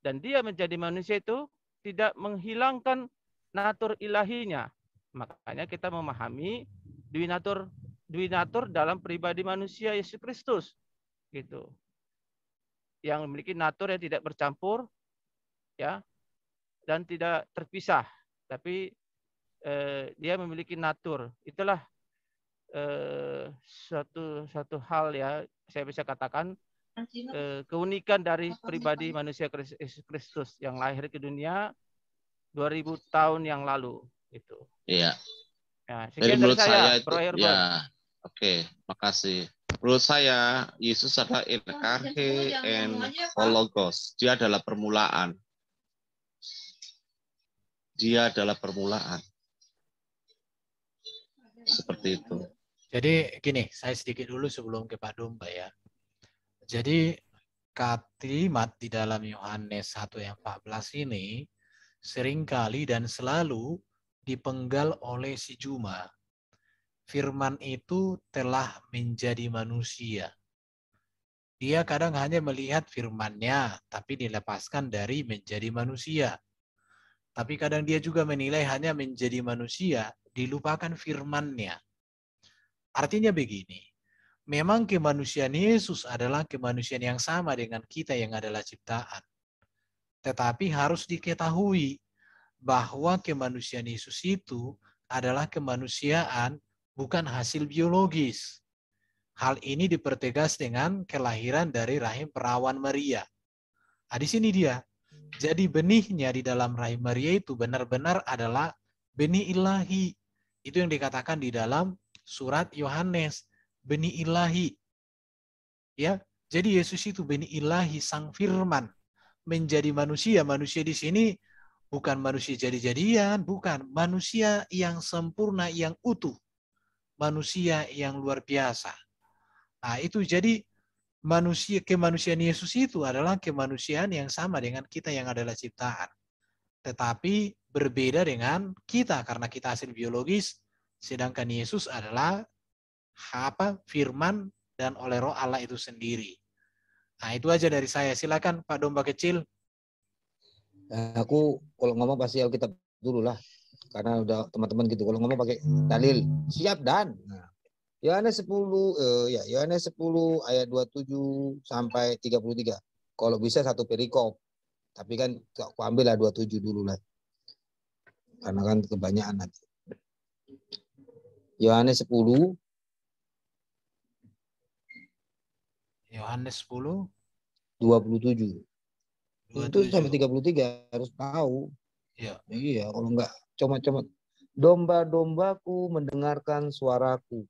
dan dia menjadi manusia itu tidak menghilangkan natur ilahinya. Makanya kita memahami dwinatur dalam pribadi manusia Yesus Kristus, gitu. Yang memiliki natur yang tidak bercampur, ya, dan tidak terpisah, tapi dia memiliki natur. Itulah suatu hal ya, saya bisa katakan keunikan dari pribadi manusia Yesus Kristus yang lahir ke dunia 2000 tahun yang lalu itu. Iya. Ya, sekian dari saya, Bro Herbert. Ya, oke, makasih. Menurut saya Yesus adalah Enkarhe and Hologos. Dia adalah permulaan. Dia adalah permulaan. Seperti itu. Jadi gini, saya sedikit dulu sebelum ke Pak Domba ya. Jadi kalimat di dalam Yohanes 1 yang 14 ini seringkali dan selalu dipenggal oleh si Juma. Firman itu telah menjadi manusia. Dia kadang hanya melihat firman-Nya, tapi dilepaskan dari menjadi manusia. Tapi kadang dia juga menilai hanya menjadi manusia, dilupakan firman-Nya. Artinya begini, memang kemanusiaan Yesus adalah kemanusiaan yang sama dengan kita yang adalah ciptaan. Tetapi harus diketahui bahwa kemanusiaan Yesus itu adalah kemanusiaan bukan hasil biologis. Hal ini dipertegas dengan kelahiran dari rahim perawan Maria. Nah, di sini dia, Jadi benihnya di dalam rahim Maria itu benar-benar adalah benih ilahi. Itu yang dikatakan di dalam surat Yohanes, benih ilahi. Ya, jadi Yesus itu benih ilahi, sang firman menjadi manusia. Manusia di sini bukan manusia jadi-jadian, bukan. Manusia yang sempurna, yang utuh. Manusia yang luar biasa. Nah, itu jadi kemanusiaan Yesus itu adalah kemanusiaan yang sama dengan kita yang adalah ciptaan. Tetapi berbeda dengan kita karena kita hasil biologis, sedangkan Yesus adalah firman dan oleh Roh Allah itu sendiri. Nah, itu aja dari saya. Silakan Pak Domba Kecil. Aku kalau ngomong pasti Alkitab dulu lah. Karena udah teman-teman gitu. Kalau ngomong pakai dalil. Siap dan. Nah, Yohanes 10 Yohanes 10 ayat 27 sampai 33. Kalau bisa satu perikop. Tapi kan aku ambil lah 27 dulu lah. Karena kan kebanyakan nanti. Yohanes 10 Yohanes 10 27. Itu sampai 33 harus tahu. Ya. Iya, kalau enggak comot-comot. Domba-dombaku mendengarkan suaraku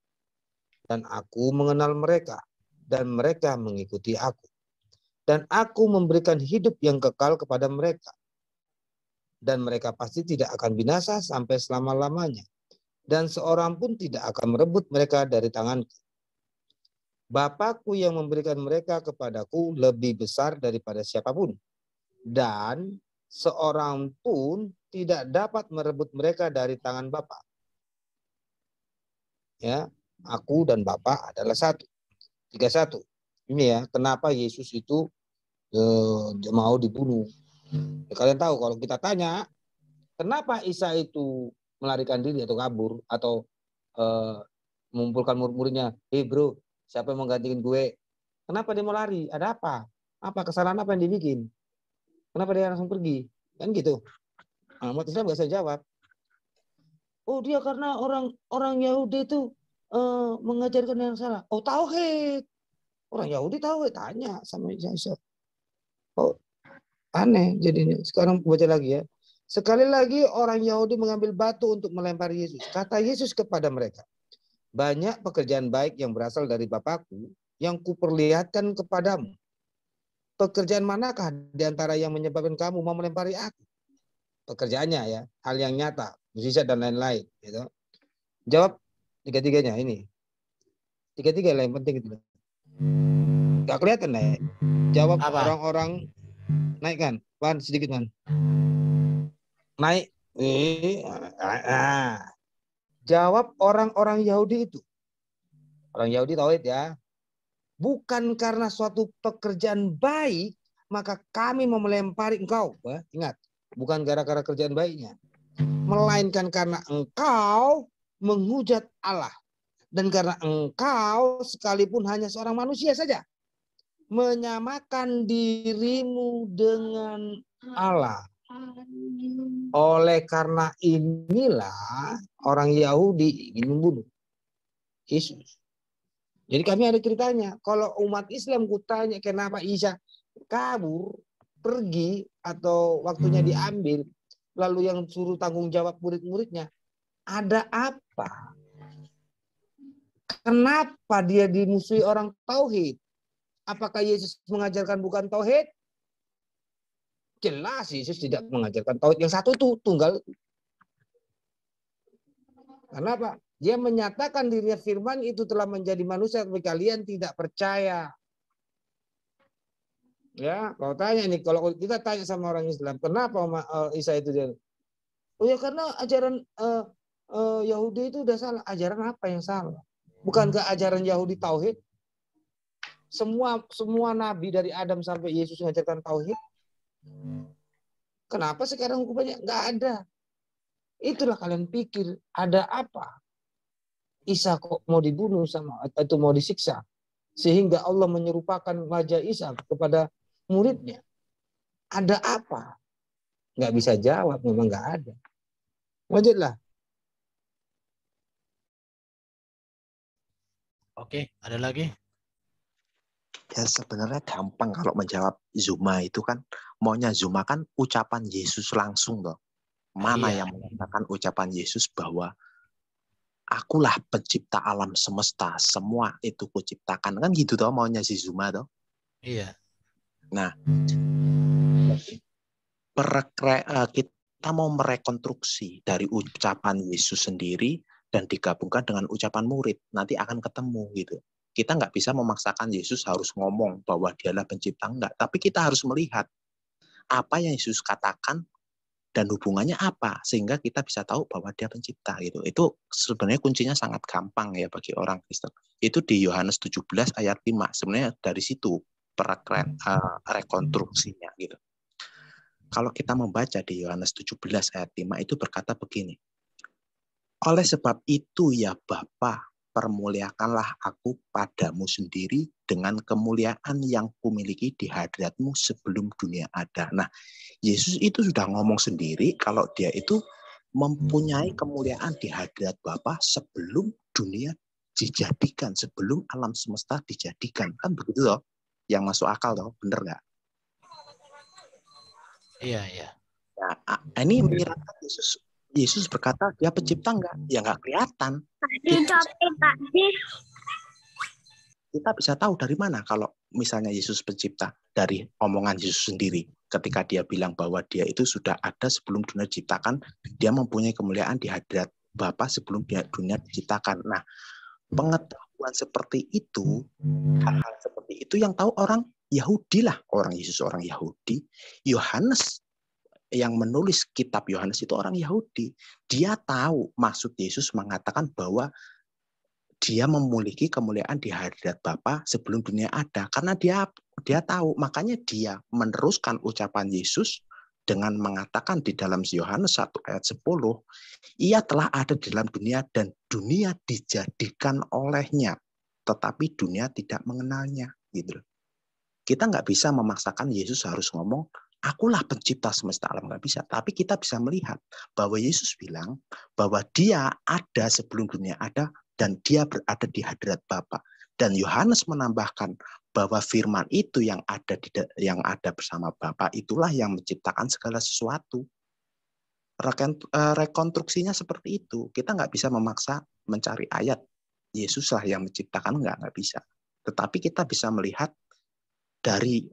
dan aku mengenal mereka dan mereka mengikuti aku. Dan aku memberikan hidup yang kekal kepada mereka. Dan mereka pasti tidak akan binasa sampai selama-lamanya. Dan seorang pun tidak akan merebut mereka dari tanganku. Bapakku yang memberikan mereka kepadaku lebih besar daripada siapapun. Dan seorang pun tidak dapat merebut mereka dari tangan Bapa. Ya, aku dan Bapa adalah satu. 31. Ini ya, kenapa Yesus itu mau dibunuh. Ya, kalian tahu kalau kita tanya, kenapa Isa itu melarikan diri atau kabur atau mengumpulkan murid-muridnya, bro, siapa yang mau gantiin gue? Kenapa dia mau lari? Ada apa? Apa kesalahan apa yang dibikin? Kenapa dia langsung pergi? Kan gitu. Nah, umat Islam nggak bisa jawab. Oh, dia karena orang Yahudi itu mengajarkan yang salah. Oh, tauhid. Orang Yahudi tauhid. Tanya sama Isa. Oh, aneh jadinya. Sekarang baca lagi ya. Sekali lagi orang Yahudi mengambil batu untuk melempar Yesus. Kata Yesus kepada mereka, banyak pekerjaan baik yang berasal dari Bapakku yang kuperlihatkan kepadamu. Pekerjaan manakah di antara yang menyebabkan kamu mau melempari aku? Pekerjaannya ya, hal yang nyata, mukjizat dan lain-lain. Gitu. Jawab tiga-tiganya ini. Tiga-tiga yang penting itu. Gak kelihatan naik. Jawab orang-orang naik kan? Wan sedikit man. Naik. Jawab orang-orang Yahudi itu. Orang Yahudi tauhid ya. Bukan karena suatu pekerjaan baik, maka kami mau melempari engkau. Ingat, bukan gara-gara kerjaan baiknya. Melainkan karena engkau menghujat Allah. Dan karena engkau sekalipun hanya seorang manusia saja. Menyamakan dirimu dengan Allah. Oleh karena inilah orang Yahudi ingin membunuh Yesus. Jadi kami ada ceritanya. Kalau umat Islam kutanya kenapa Isa kabur, pergi atau waktunya diambil, lalu yang suruh tanggung jawab murid-muridnya, ada apa? Kenapa dia dimusuhi orang tauhid? Apakah Yesus mengajarkan bukan tauhid? Jelas Yesus tidak mengajarkan tauhid. Yang satu itu tunggal. Kenapa? Dia menyatakan dirinya firman itu telah menjadi manusia, tapi kalian tidak percaya. Ya, kalau tanya nih, kalau kita tanya sama orang Islam, kenapa Isa itu dia? Oh ya karena ajaran Yahudi itu udah salah. Ajaran apa yang salah? Bukankah ajaran Yahudi tauhid? Semua nabi dari Adam sampai Yesus mengajarkan tauhid. Kenapa sekarang hukumannya nggak ada? Itulah kalian pikir ada apa? Isa kok mau dibunuh sama atau mau disiksa sehingga Allah menyerupakan wajah Isa kepada muridnya. Ada apa? Nggak bisa jawab, memang nggak ada. Lanjutlah. Oke, ada lagi? sebenarnya gampang kalau menjawab Zuma itu kan, maunya Zuma kan ucapan Yesus langsung toh. Mana yang mengatakan ucapan Yesus bahwa akulah pencipta alam semesta, semua itu kuciptakan, kan gitu toh maunya si Zuma toh. Iya. Nah, kita mau merekonstruksi dari ucapan Yesus sendiri dan digabungkan dengan ucapan murid, nanti akan ketemu gitu. Kita nggak bisa memaksakan Yesus harus ngomong bahwa dialah pencipta, enggak. Tapi kita harus melihat apa yang Yesus katakan dan hubungannya apa, sehingga kita bisa tahu bahwa dia pencipta gitu. Itu sebenarnya kuncinya sangat gampang ya bagi orang Kristen. Itu di Yohanes 17 ayat 5. Sebenarnya dari situ rekonstruksinya gitu. Kalau kita membaca di Yohanes 17 ayat 5 itu berkata begini. Oleh sebab itu ya Bapa, permuliakanlah aku padamu sendiri dengan kemuliaan yang kumiliki di hadiratmu sebelum dunia ada. Nah, Yesus itu sudah ngomong sendiri kalau dia itu mempunyai kemuliaan di hadirat Bapa sebelum dunia dijadikan, sebelum alam semesta dijadikan. Kan begitu loh, yang masuk akal loh, bener nggak? Iya. Nah, ini menyiratkan Yesus berkata dia pencipta enggak? Ya enggak kelihatan. Kita bisa tahu dari mana kalau misalnya Yesus pencipta? Dari omongan Yesus sendiri. Ketika dia bilang bahwa dia itu sudah ada sebelum dunia diciptakan, dia mempunyai kemuliaan di hadirat Bapa sebelum dunia diciptakan. Nah, pengetahuan seperti itu, hal-hal seperti itu yang tahu orang Yahudi lah. Orang Yesus orang Yahudi. Yohanes yang menulis kitab Yohanes itu orang Yahudi. Dia tahu maksud Yesus mengatakan bahwa dia memiliki kemuliaan di hadirat Bapa sebelum dunia ada. Karena dia tahu, makanya dia meneruskan ucapan Yesus dengan mengatakan di dalam Yohanes 1 ayat 10, ia telah ada di dalam dunia dan dunia dijadikan olehnya, tetapi dunia tidak mengenalnya. Gitu. Kita nggak bisa memaksakan Yesus harus ngomong, akulah pencipta semesta alam, nggak bisa. Tapi kita bisa melihat bahwa Yesus bilang bahwa dia ada sebelum dunia ada dan dia berada di hadirat Bapa. Dan Yohanes menambahkan bahwa firman itu yang ada bersama Bapa itulah yang menciptakan segala sesuatu. Rekonstruksinya seperti itu. Kita nggak bisa memaksa mencari ayat Yesus lah yang menciptakan, nggak bisa. Tetapi kita bisa melihat dari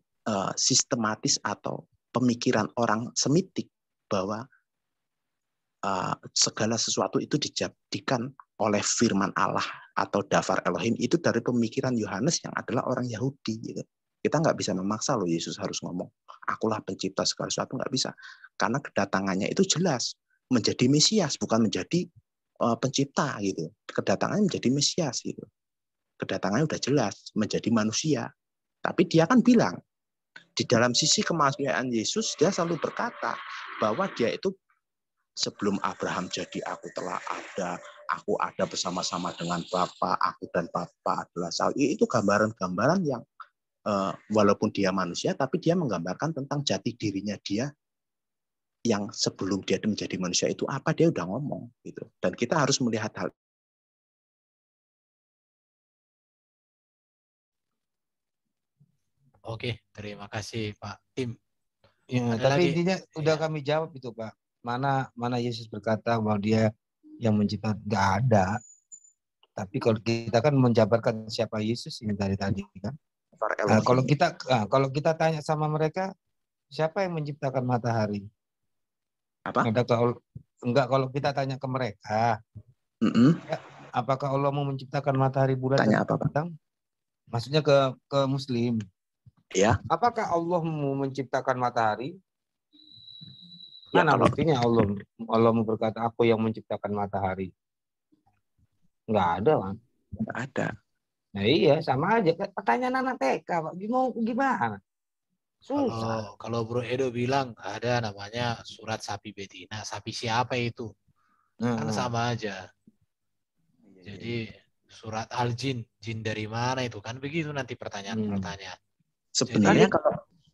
sistematis atau pemikiran orang Semitik bahwa segala sesuatu itu dijadikan oleh firman Allah atau dafar Elohim itu dari pemikiran Yohanes yang adalah orang Yahudi. Gitu. Kita nggak bisa memaksa loh Yesus harus ngomong, akulah pencipta segala sesuatu, nggak bisa. Karena kedatangannya itu jelas menjadi Mesias, bukan menjadi pencipta gitu. Kedatangannya menjadi Mesias gitu. Kedatangannya udah jelas menjadi manusia. Tapi dia kan bilang di dalam sisi kemanusiaan Yesus dia selalu berkata bahwa dia itu sebelum Abraham jadi aku telah ada, aku ada bersama-sama dengan Bapa, aku dan Bapa adalah satu. Itu gambaran-gambaran yang walaupun dia manusia tapi dia menggambarkan tentang jati dirinya dia yang sebelum dia menjadi manusia itu apa, dia udah ngomong gitu. Dan kita harus melihat hal. Oke, terima kasih Pak Tim. Ya, tapi intinya udah kami jawab itu Pak. Mana Yesus berkata bahwa dia yang mencipta, nggak ada. Tapi kalau kita kan menjabarkan siapa Yesus ini dari tadi kan. Nah, kalau kita tanya sama mereka, siapa yang menciptakan matahari? Apa? Enggak, kalau kita tanya ke mereka, ya, apakah Allah mau menciptakan matahari, bulan, tanya dan apa, bintang? Maksudnya ke Muslim. Ya. Apakah Allah mau menciptakan matahari? Mana buktinya Allah mau berkata aku yang menciptakan matahari? Nggak ada kan? Nggak ada. Nah iya sama aja. Pertanyaan anak TK Pak. Gimana? Susah. Kalau Bro Edo bilang ada namanya surat sapi betina. Sapi siapa itu? Kan sama aja. Jadi surat al-jin. Jin dari mana itu? Kan begitu nanti pertanyaan-pertanyaan. Sebenarnya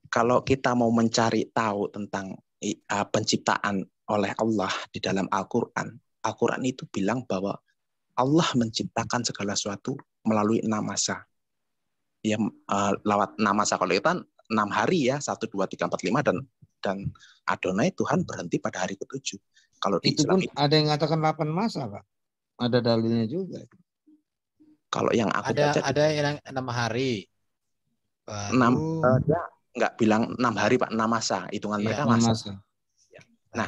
kalau kita mau mencari tahu tentang penciptaan oleh Allah di dalam Al-Quran, Al-Quran itu bilang bahwa Allah menciptakan segala sesuatu melalui 6 masa. Ya lewat nama saya. Kalau kita 6 hari ya, 1, 2, 3, 4, 5 dan Adonai Tuhan berhenti pada hari ke-7. Kalau di itu Islam pun ada yang mengatakan 8 masa, Pak. Ada dalilnya juga. Kalau yang aku baca ada yang 6 hari. Baru... dia nggak bilang 6 hari, Pak, 6 masa. Hitungan mereka masa. Nah,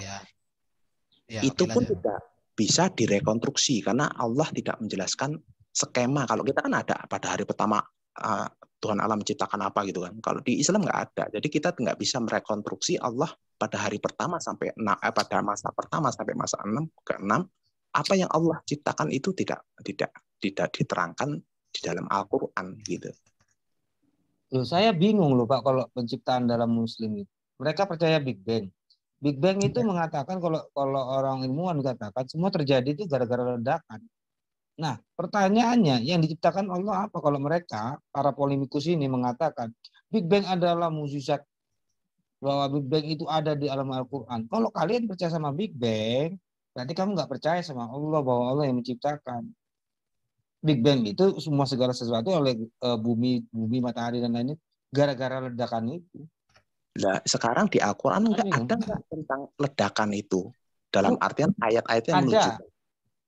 itu pun tidak bisa direkonstruksi karena Allah tidak menjelaskan skema. Kalau kita kan ada pada hari pertama Tuhan Allah menciptakan apa gitu kan. Kalau di Islam nggak ada. Jadi kita nggak bisa merekonstruksi Allah pada hari pertama sampai pada masa pertama sampai masa 6 ke 6 apa yang Allah ciptakan itu tidak diterangkan di dalam Al-Qur'an gitu. Loh, saya bingung loh Pak kalau penciptaan dalam Muslim itu. Mereka percaya Big Bang. Big Bang itu mengatakan kalau orang ilmuwan katakan semua terjadi itu gara-gara ledakan. Nah, pertanyaannya yang diciptakan Allah apa kalau mereka para polemikus ini mengatakan Big Bang adalah mukjizat, bahwa Big Bang itu ada di alam Al-Qur'an. Kalau kalian percaya sama Big Bang, berarti kamu nggak percaya sama Allah bahwa Allah yang menciptakan. Big Bang itu semua segala sesuatu oleh bumi, matahari dan lainnya gara-gara ledakan itu. Nah, sekarang di Al-Qur'an nggak ada nggak tentang ledakan itu. Dalam artian ayat-ayatnya menunjukkan.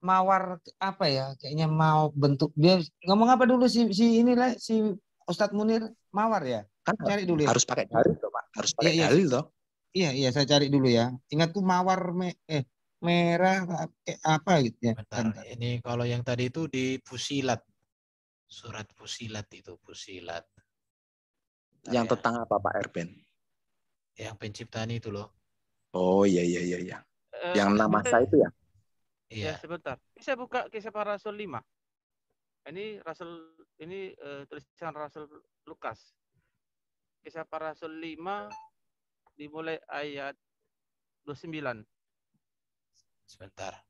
Mawar apa ya? Kayaknya mau bentuk dia ngomong apa dulu si inilah si Ustadz Munir Mawar ya? Kan cari dulu ya. Harus pakai dalil toh, Pak. Harus pakai dalil toh. Iya, saya cari dulu ya. Ingatku mawar merah apa gitu ya. Bentar. Ini kalau yang tadi itu di Fusilat. Surat Fusilat itu, Fusilat. Yang tentang apa Pak Erben? Yang penciptaan itu loh. Oh iya. Yang 6 masa itu ya? Iya. Ya, sebentar. Bisa buka Kisah Para Rasul 5. Ini tulisan Rasul Lukas. Kisah Para Rasul 5 dimulai ayat 29. Sebentar.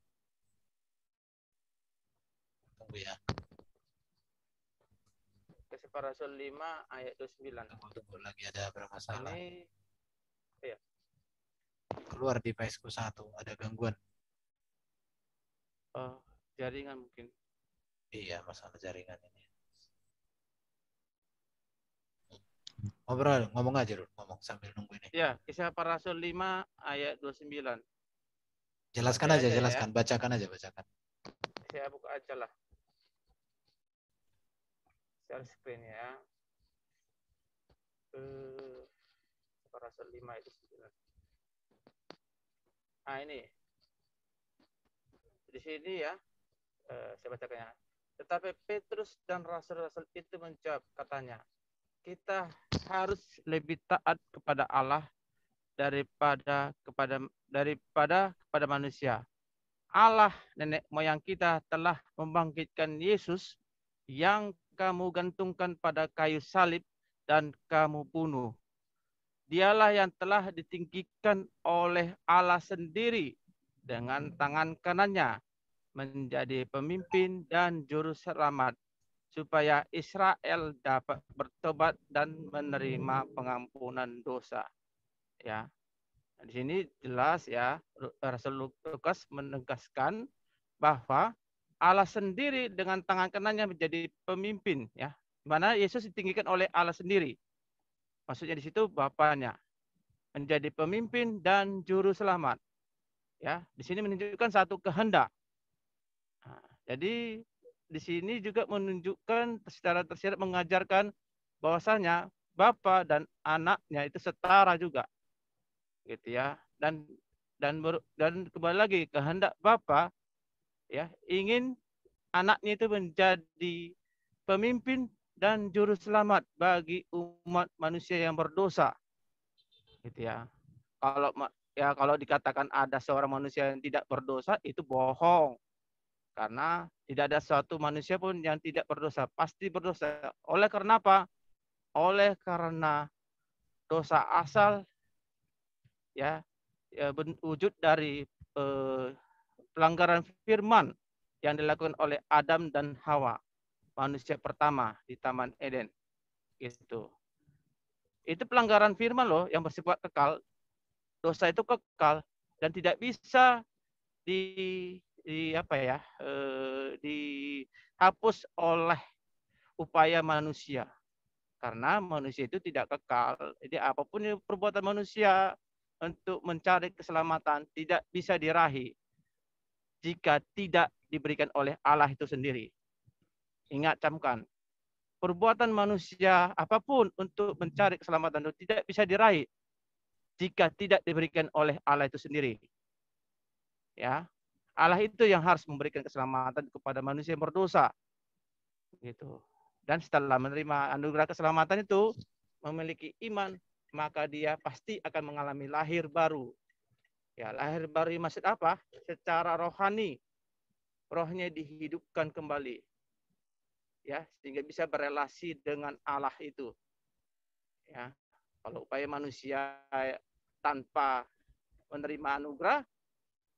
Tunggu ya. Kisah Para Rasul 5 ayat 29. Tunggu lagi ada bermasalah. Ini ya. Keluar di PSku 1 ada gangguan. Jaringan mungkin. Iya, masalah jaringan ini. Ngomong aja dulu, ngomong sambil nunggu ini. Ya, Kisah Para Rasul 5 ayat 29. Jelaskan aja, jelaskan. Ya. Bacakan. Saya buka aja lah. Share screen ya. Para Rasul 5 ayat 29. Nah, ini. Di sini ya, saya bacakannya. Tetapi Petrus dan rasul-rasul itu menjawab, katanya, kita harus lebih taat kepada Allah daripada kepada manusia. Allah nenek moyang kita telah membangkitkan Yesus yang kamu gantungkan pada kayu salib dan kamu bunuh. Dialah yang telah ditinggikan oleh Allah sendiri dengan tangan kanannya menjadi pemimpin dan juru selamat supaya Israel dapat bertobat dan menerima pengampunan dosa. Ya. Di sini jelas ya, Rasul Lukas menegaskan bahwa Allah sendiri dengan tangan kanannya menjadi pemimpin, ya. Di mana Yesus ditinggikan oleh Allah sendiri. Maksudnya di situ Bapaknya menjadi pemimpin dan juru selamat. Ya, di sini menunjukkan satu kehendak. Nah, jadi di sini juga menunjukkan secara tersirat mengajarkan bahwasanya Bapa dan anaknya itu setara juga. Gitu ya. Dan kembali lagi kehendak Bapa ya, ingin anaknya itu menjadi pemimpin dan juru selamat bagi umat manusia yang berdosa. Gitu ya. Kalau dikatakan ada seorang manusia yang tidak berdosa, itu bohong. Karena tidak ada suatu manusia pun yang tidak berdosa, pasti berdosa. Oleh karena apa? Oleh karena dosa asal ya wujud dari pelanggaran firman yang dilakukan oleh Adam dan Hawa, manusia pertama di Taman Eden. Gitu. Itu pelanggaran firman loh yang bersifat kekal. Dosa itu kekal dan tidak bisa dihapus oleh upaya manusia. Karena manusia itu tidak kekal. Jadi apapun perbuatan manusia untuk mencari keselamatan tidak bisa diraih jika tidak diberikan oleh Allah itu sendiri. Ingat, camkan. Perbuatan manusia apapun untuk mencari keselamatan itu tidak bisa diraih jika tidak diberikan oleh Allah itu sendiri. Ya, Allah itu yang harus memberikan keselamatan kepada manusia yang berdosa. Gitu. Dan setelah menerima anugerah keselamatan itu, memiliki iman, maka dia pasti akan mengalami lahir baru. Ya, lahir baru maksud apa? Secara rohani, rohnya dihidupkan kembali. Ya, sehingga bisa berelasi dengan Allah itu. Ya, kalau upaya manusia tanpa menerima anugerah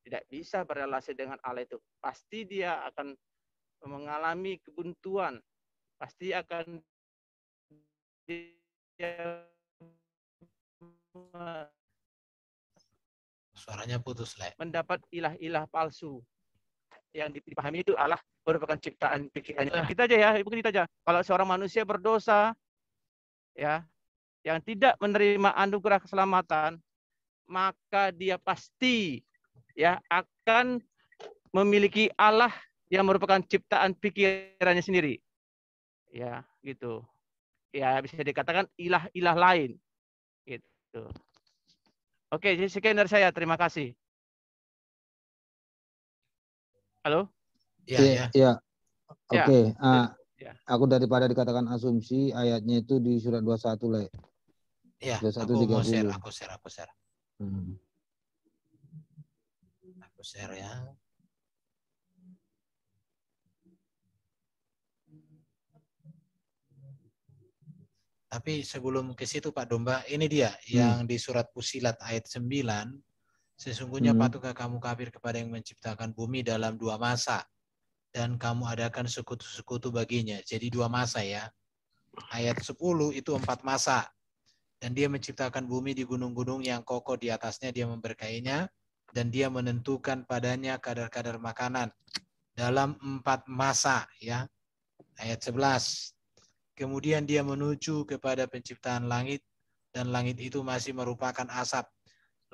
tidak bisa berelasi dengan Allah itu. Pasti dia akan mengalami kebuntuan. Pasti akan suaranya putus, Le. Mendapat ilah-ilah palsu. Yang dipahami itu Allah merupakan ciptaan pikirannya. Kita aja ya, bukan kita aja. Kalau seorang manusia berdosa, ya, yang tidak menerima anugerah keselamatan, maka dia pasti ya akan memiliki Allah yang merupakan ciptaan pikirannya sendiri. Ya, gitu. Ya, bisa dikatakan ilah-ilah lain. Gitu. Oke, jadi sekian dari saya. Terima kasih. Halo? Iya. Ya. Oke. Ya. Aku daripada dikatakan asumsi, ayatnya itu di surat 21, Le. Iya, aku share. Aku share ya. Tapi sebelum ke situ Pak Domba, ini dia yang di surat Fusilat ayat 9. Sesungguhnya patukah kamu kafir kepada yang menciptakan bumi dalam 2 masa dan kamu adakan sekutu-sekutu baginya. Jadi 2 masa ya. Ayat 10 itu 4 masa. Dan dia menciptakan bumi di gunung-gunung yang kokoh, di atasnya dia memberkainya dan dia menentukan padanya kadar-kadar makanan dalam 4 masa ya. Ayat 11. Kemudian dia menuju kepada penciptaan langit, dan langit itu masih merupakan asap.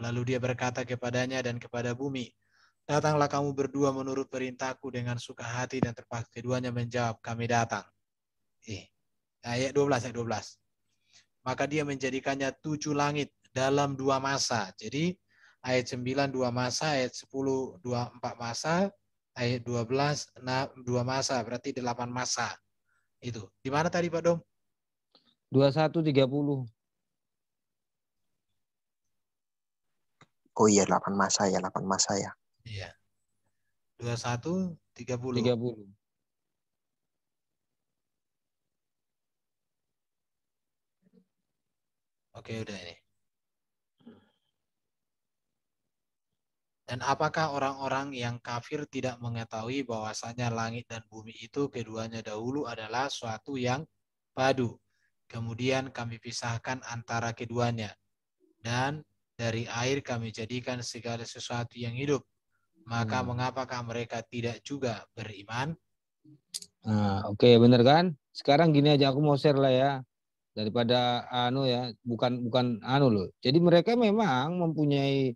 Lalu dia berkata kepadanya dan kepada bumi, datanglah kamu berdua menurut perintahku dengan suka hati, dan terpaksa keduanya menjawab, kami datang. Ayat 12. Maka dia menjadikannya 7 langit dalam 2 masa. Jadi ayat 9 2 masa, ayat 10 4 masa, ayat 12 2 masa, berarti 8 masa. Itu. Di mana tadi Pak Dom? 21:30. Oh iya, 8 masa ya. Iya. 21:30. Oke, udah ini. Dan apakah orang-orang yang kafir tidak mengetahui bahwasanya langit dan bumi itu keduanya dahulu adalah suatu yang padu. Kemudian kami pisahkan antara keduanya. Dan dari air kami jadikan segala sesuatu yang hidup. Maka mengapakah mereka tidak juga beriman? Nah, oke, bener kan? Sekarang gini aja, aku mau share lah ya. Daripada bukan loh. Jadi mereka memang mempunyai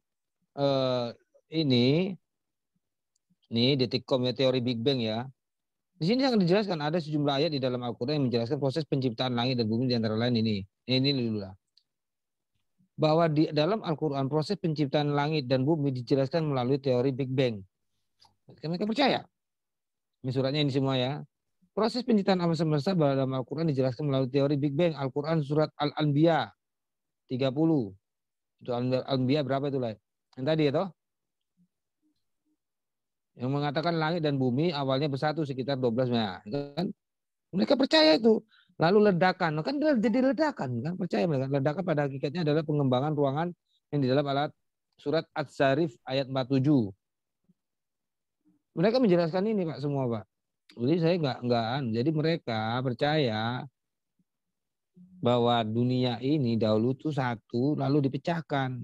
ini Detikcom ya, teori Big Bang ya. Di sini akan dijelaskan ada sejumlah ayat di dalam Al-Quran yang menjelaskan proses penciptaan langit dan bumi, di antara lain ini. Ini dulu lah. Bahwa di dalam Al-Quran proses penciptaan langit dan bumi dijelaskan melalui teori Big Bang. Mereka percaya. Ini suratnya ini semua ya. Proses penciptaan alam semesta dalam Al-Quran dijelaskan melalui teori Big Bang. Al-Quran surat Al-Anbiya 30. Itu Al-Anbiya berapa itu lah? Yang tadi ya toh? Yang mengatakan langit dan bumi awalnya bersatu sekitar 12 ya, kan? Mereka percaya itu. Lalu ledakan, kan jadi ledakan kan? Percaya mereka. Ledakan pada hakikatnya adalah pengembangan ruangan yang di dalam alat surat At-Zarif ayat 47. Mereka menjelaskan ini Pak semua Pak. Jadi saya enggak. Jadi mereka percaya bahwa dunia ini dahulu itu satu lalu dipecahkan.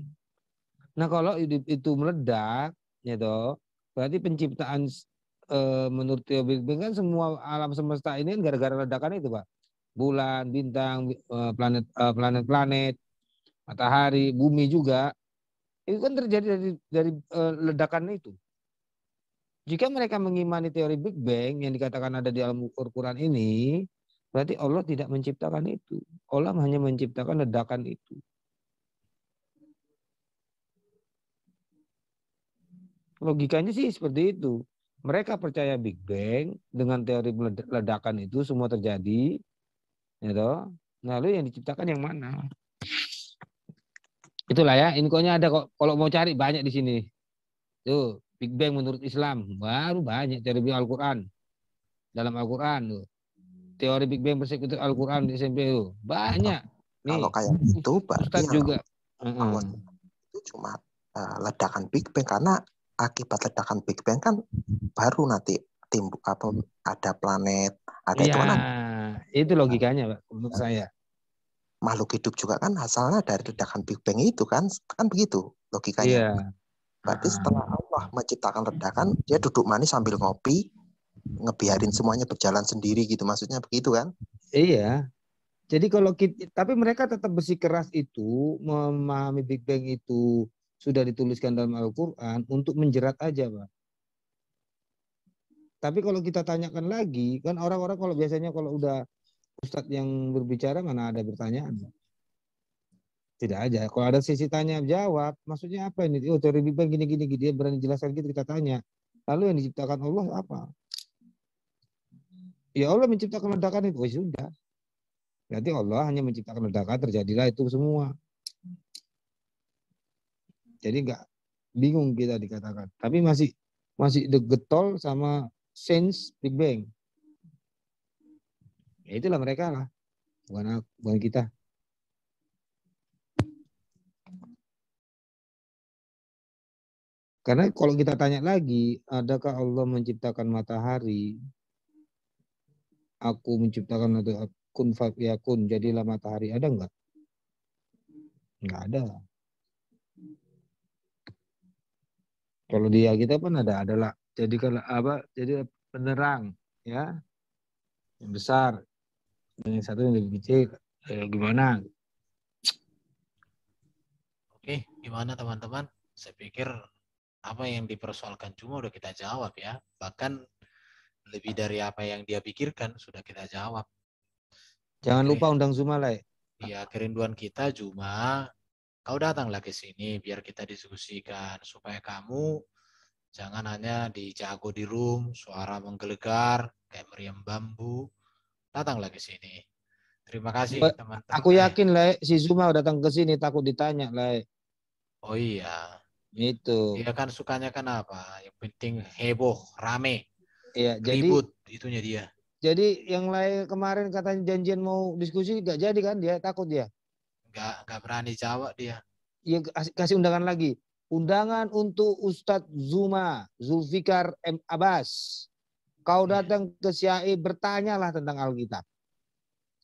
Nah kalau itu meledak, ya toh, berarti penciptaan menurut teori Big Bang kan semua alam semesta ini gara-gara ledakan itu Pak. bulan, bintang, planet-planet, matahari, bumi juga. Itu kan terjadi dari ledakan itu. Jika mereka mengimani teori Big Bang yang dikatakan ada di dalam Al-Quran ini, berarti Allah tidak menciptakan itu. Allah hanya menciptakan ledakan itu. Logikanya sih seperti itu. Mereka percaya Big Bang dengan teori ledakan itu semua terjadi. Ya, lalu yang diciptakan yang mana? Itulah ya, infonya ada kok. Kalau mau cari banyak di sini. Tuh, Big Bang menurut Islam baru banyak teori Al-Quran. Dalam Al-Quran tuh. Teori Big Bang bersekutu Al-Quran di SMP itu banyak. Nih, kalau kayak itu berarti Ustadz juga. Itu cuma ledakan Big Bang, karena akibat ledakan Big Bang kan baru nanti timbul ada planet, ada itu kan. Itu logikanya, Pak, menurut saya. Makhluk hidup juga kan asalnya dari ledakan Big Bang itu kan begitu logikanya. Iya. Berarti setelah Allah menciptakan ledakan, dia duduk manis sambil ngopi, ngebiarin semuanya berjalan sendiri gitu, maksudnya begitu kan? Iya. Jadi kalau kita, tapi mereka tetap bersikeras itu memahami Big Bang itu sudah dituliskan dalam Al-Quran untuk menjerat aja, Pak. Tapi kalau kita tanyakan lagi, kan orang-orang kalau biasanya kalau udah Ustadz yang berbicara mana ada pertanyaan. Tidak aja. Kalau ada sesi tanya jawab, maksudnya apa ini? Oh, teori Big Bang gini-gini, dia berani jelaskan gitu, kita tanya. Lalu yang diciptakan Allah apa? Ya Allah menciptakan ledakan itu. Oh sudah. Berarti Allah hanya menciptakan ledakan, terjadilah itu semua. Jadi enggak bingung kita dikatakan. Tapi masih getol sama sense Big Bang. Ya itulah mereka lah. Bukan kita. Karena kalau kita tanya lagi, adakah Allah menciptakan matahari? Aku menciptakan atau kun fayakun, jadilah matahari. Ada enggak? Enggak ada. Kalau dia kita pun adalah jadi kalau apa? Jadi penerang, ya. Yang besar. Dan yang satu yang lebih kecil. Gimana? Oke, gimana teman-teman? Saya pikir apa yang dipersoalkan cuma udah kita jawab ya. Bahkan lebih dari apa yang dia pikirkan sudah kita jawab. Jangan lupa undang Zuma lah. Iya, kerinduan kita cuma kau datanglah ke sini biar kita diskusikan supaya kamu jangan hanya dijago di room, suara menggelegar kayak meriam bambu. Datanglah ke sini. Terima kasih teman-teman. Aku yakin lah si Zuma datang ke sini takut ditanya lah. Oh iya. Itu. Dia kan sukanya kan apa? Yang penting heboh, rame. Iya, ribut itunya dia. Jadi yang lain kemarin katanya janjian mau diskusi gak jadi kan, dia takut dia. Gak berani jawab dia. Iya, kasih undangan lagi. Undangan untuk Ustadz Zuma, Zulfikar M. Abbas. Kau datang ke Syai, bertanyalah tentang Alkitab.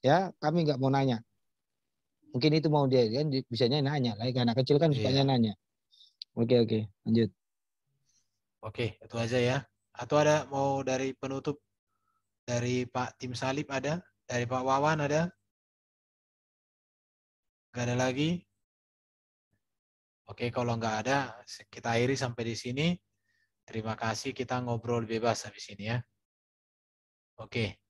Ya, kami nggak mau nanya. Mungkin itu mau dia kan bisanya nanya. Like anak kecil kan sukanya nanya. Oke, lanjut. Oke, itu aja ya. Atau ada mau dari penutup dari Pak Tim Salib ada? Dari Pak Wawan ada? Gak ada lagi? Oke, kalau nggak ada, kita akhiri sampai di sini. Terima kasih, kita ngobrol bebas habis ini ya. Oke.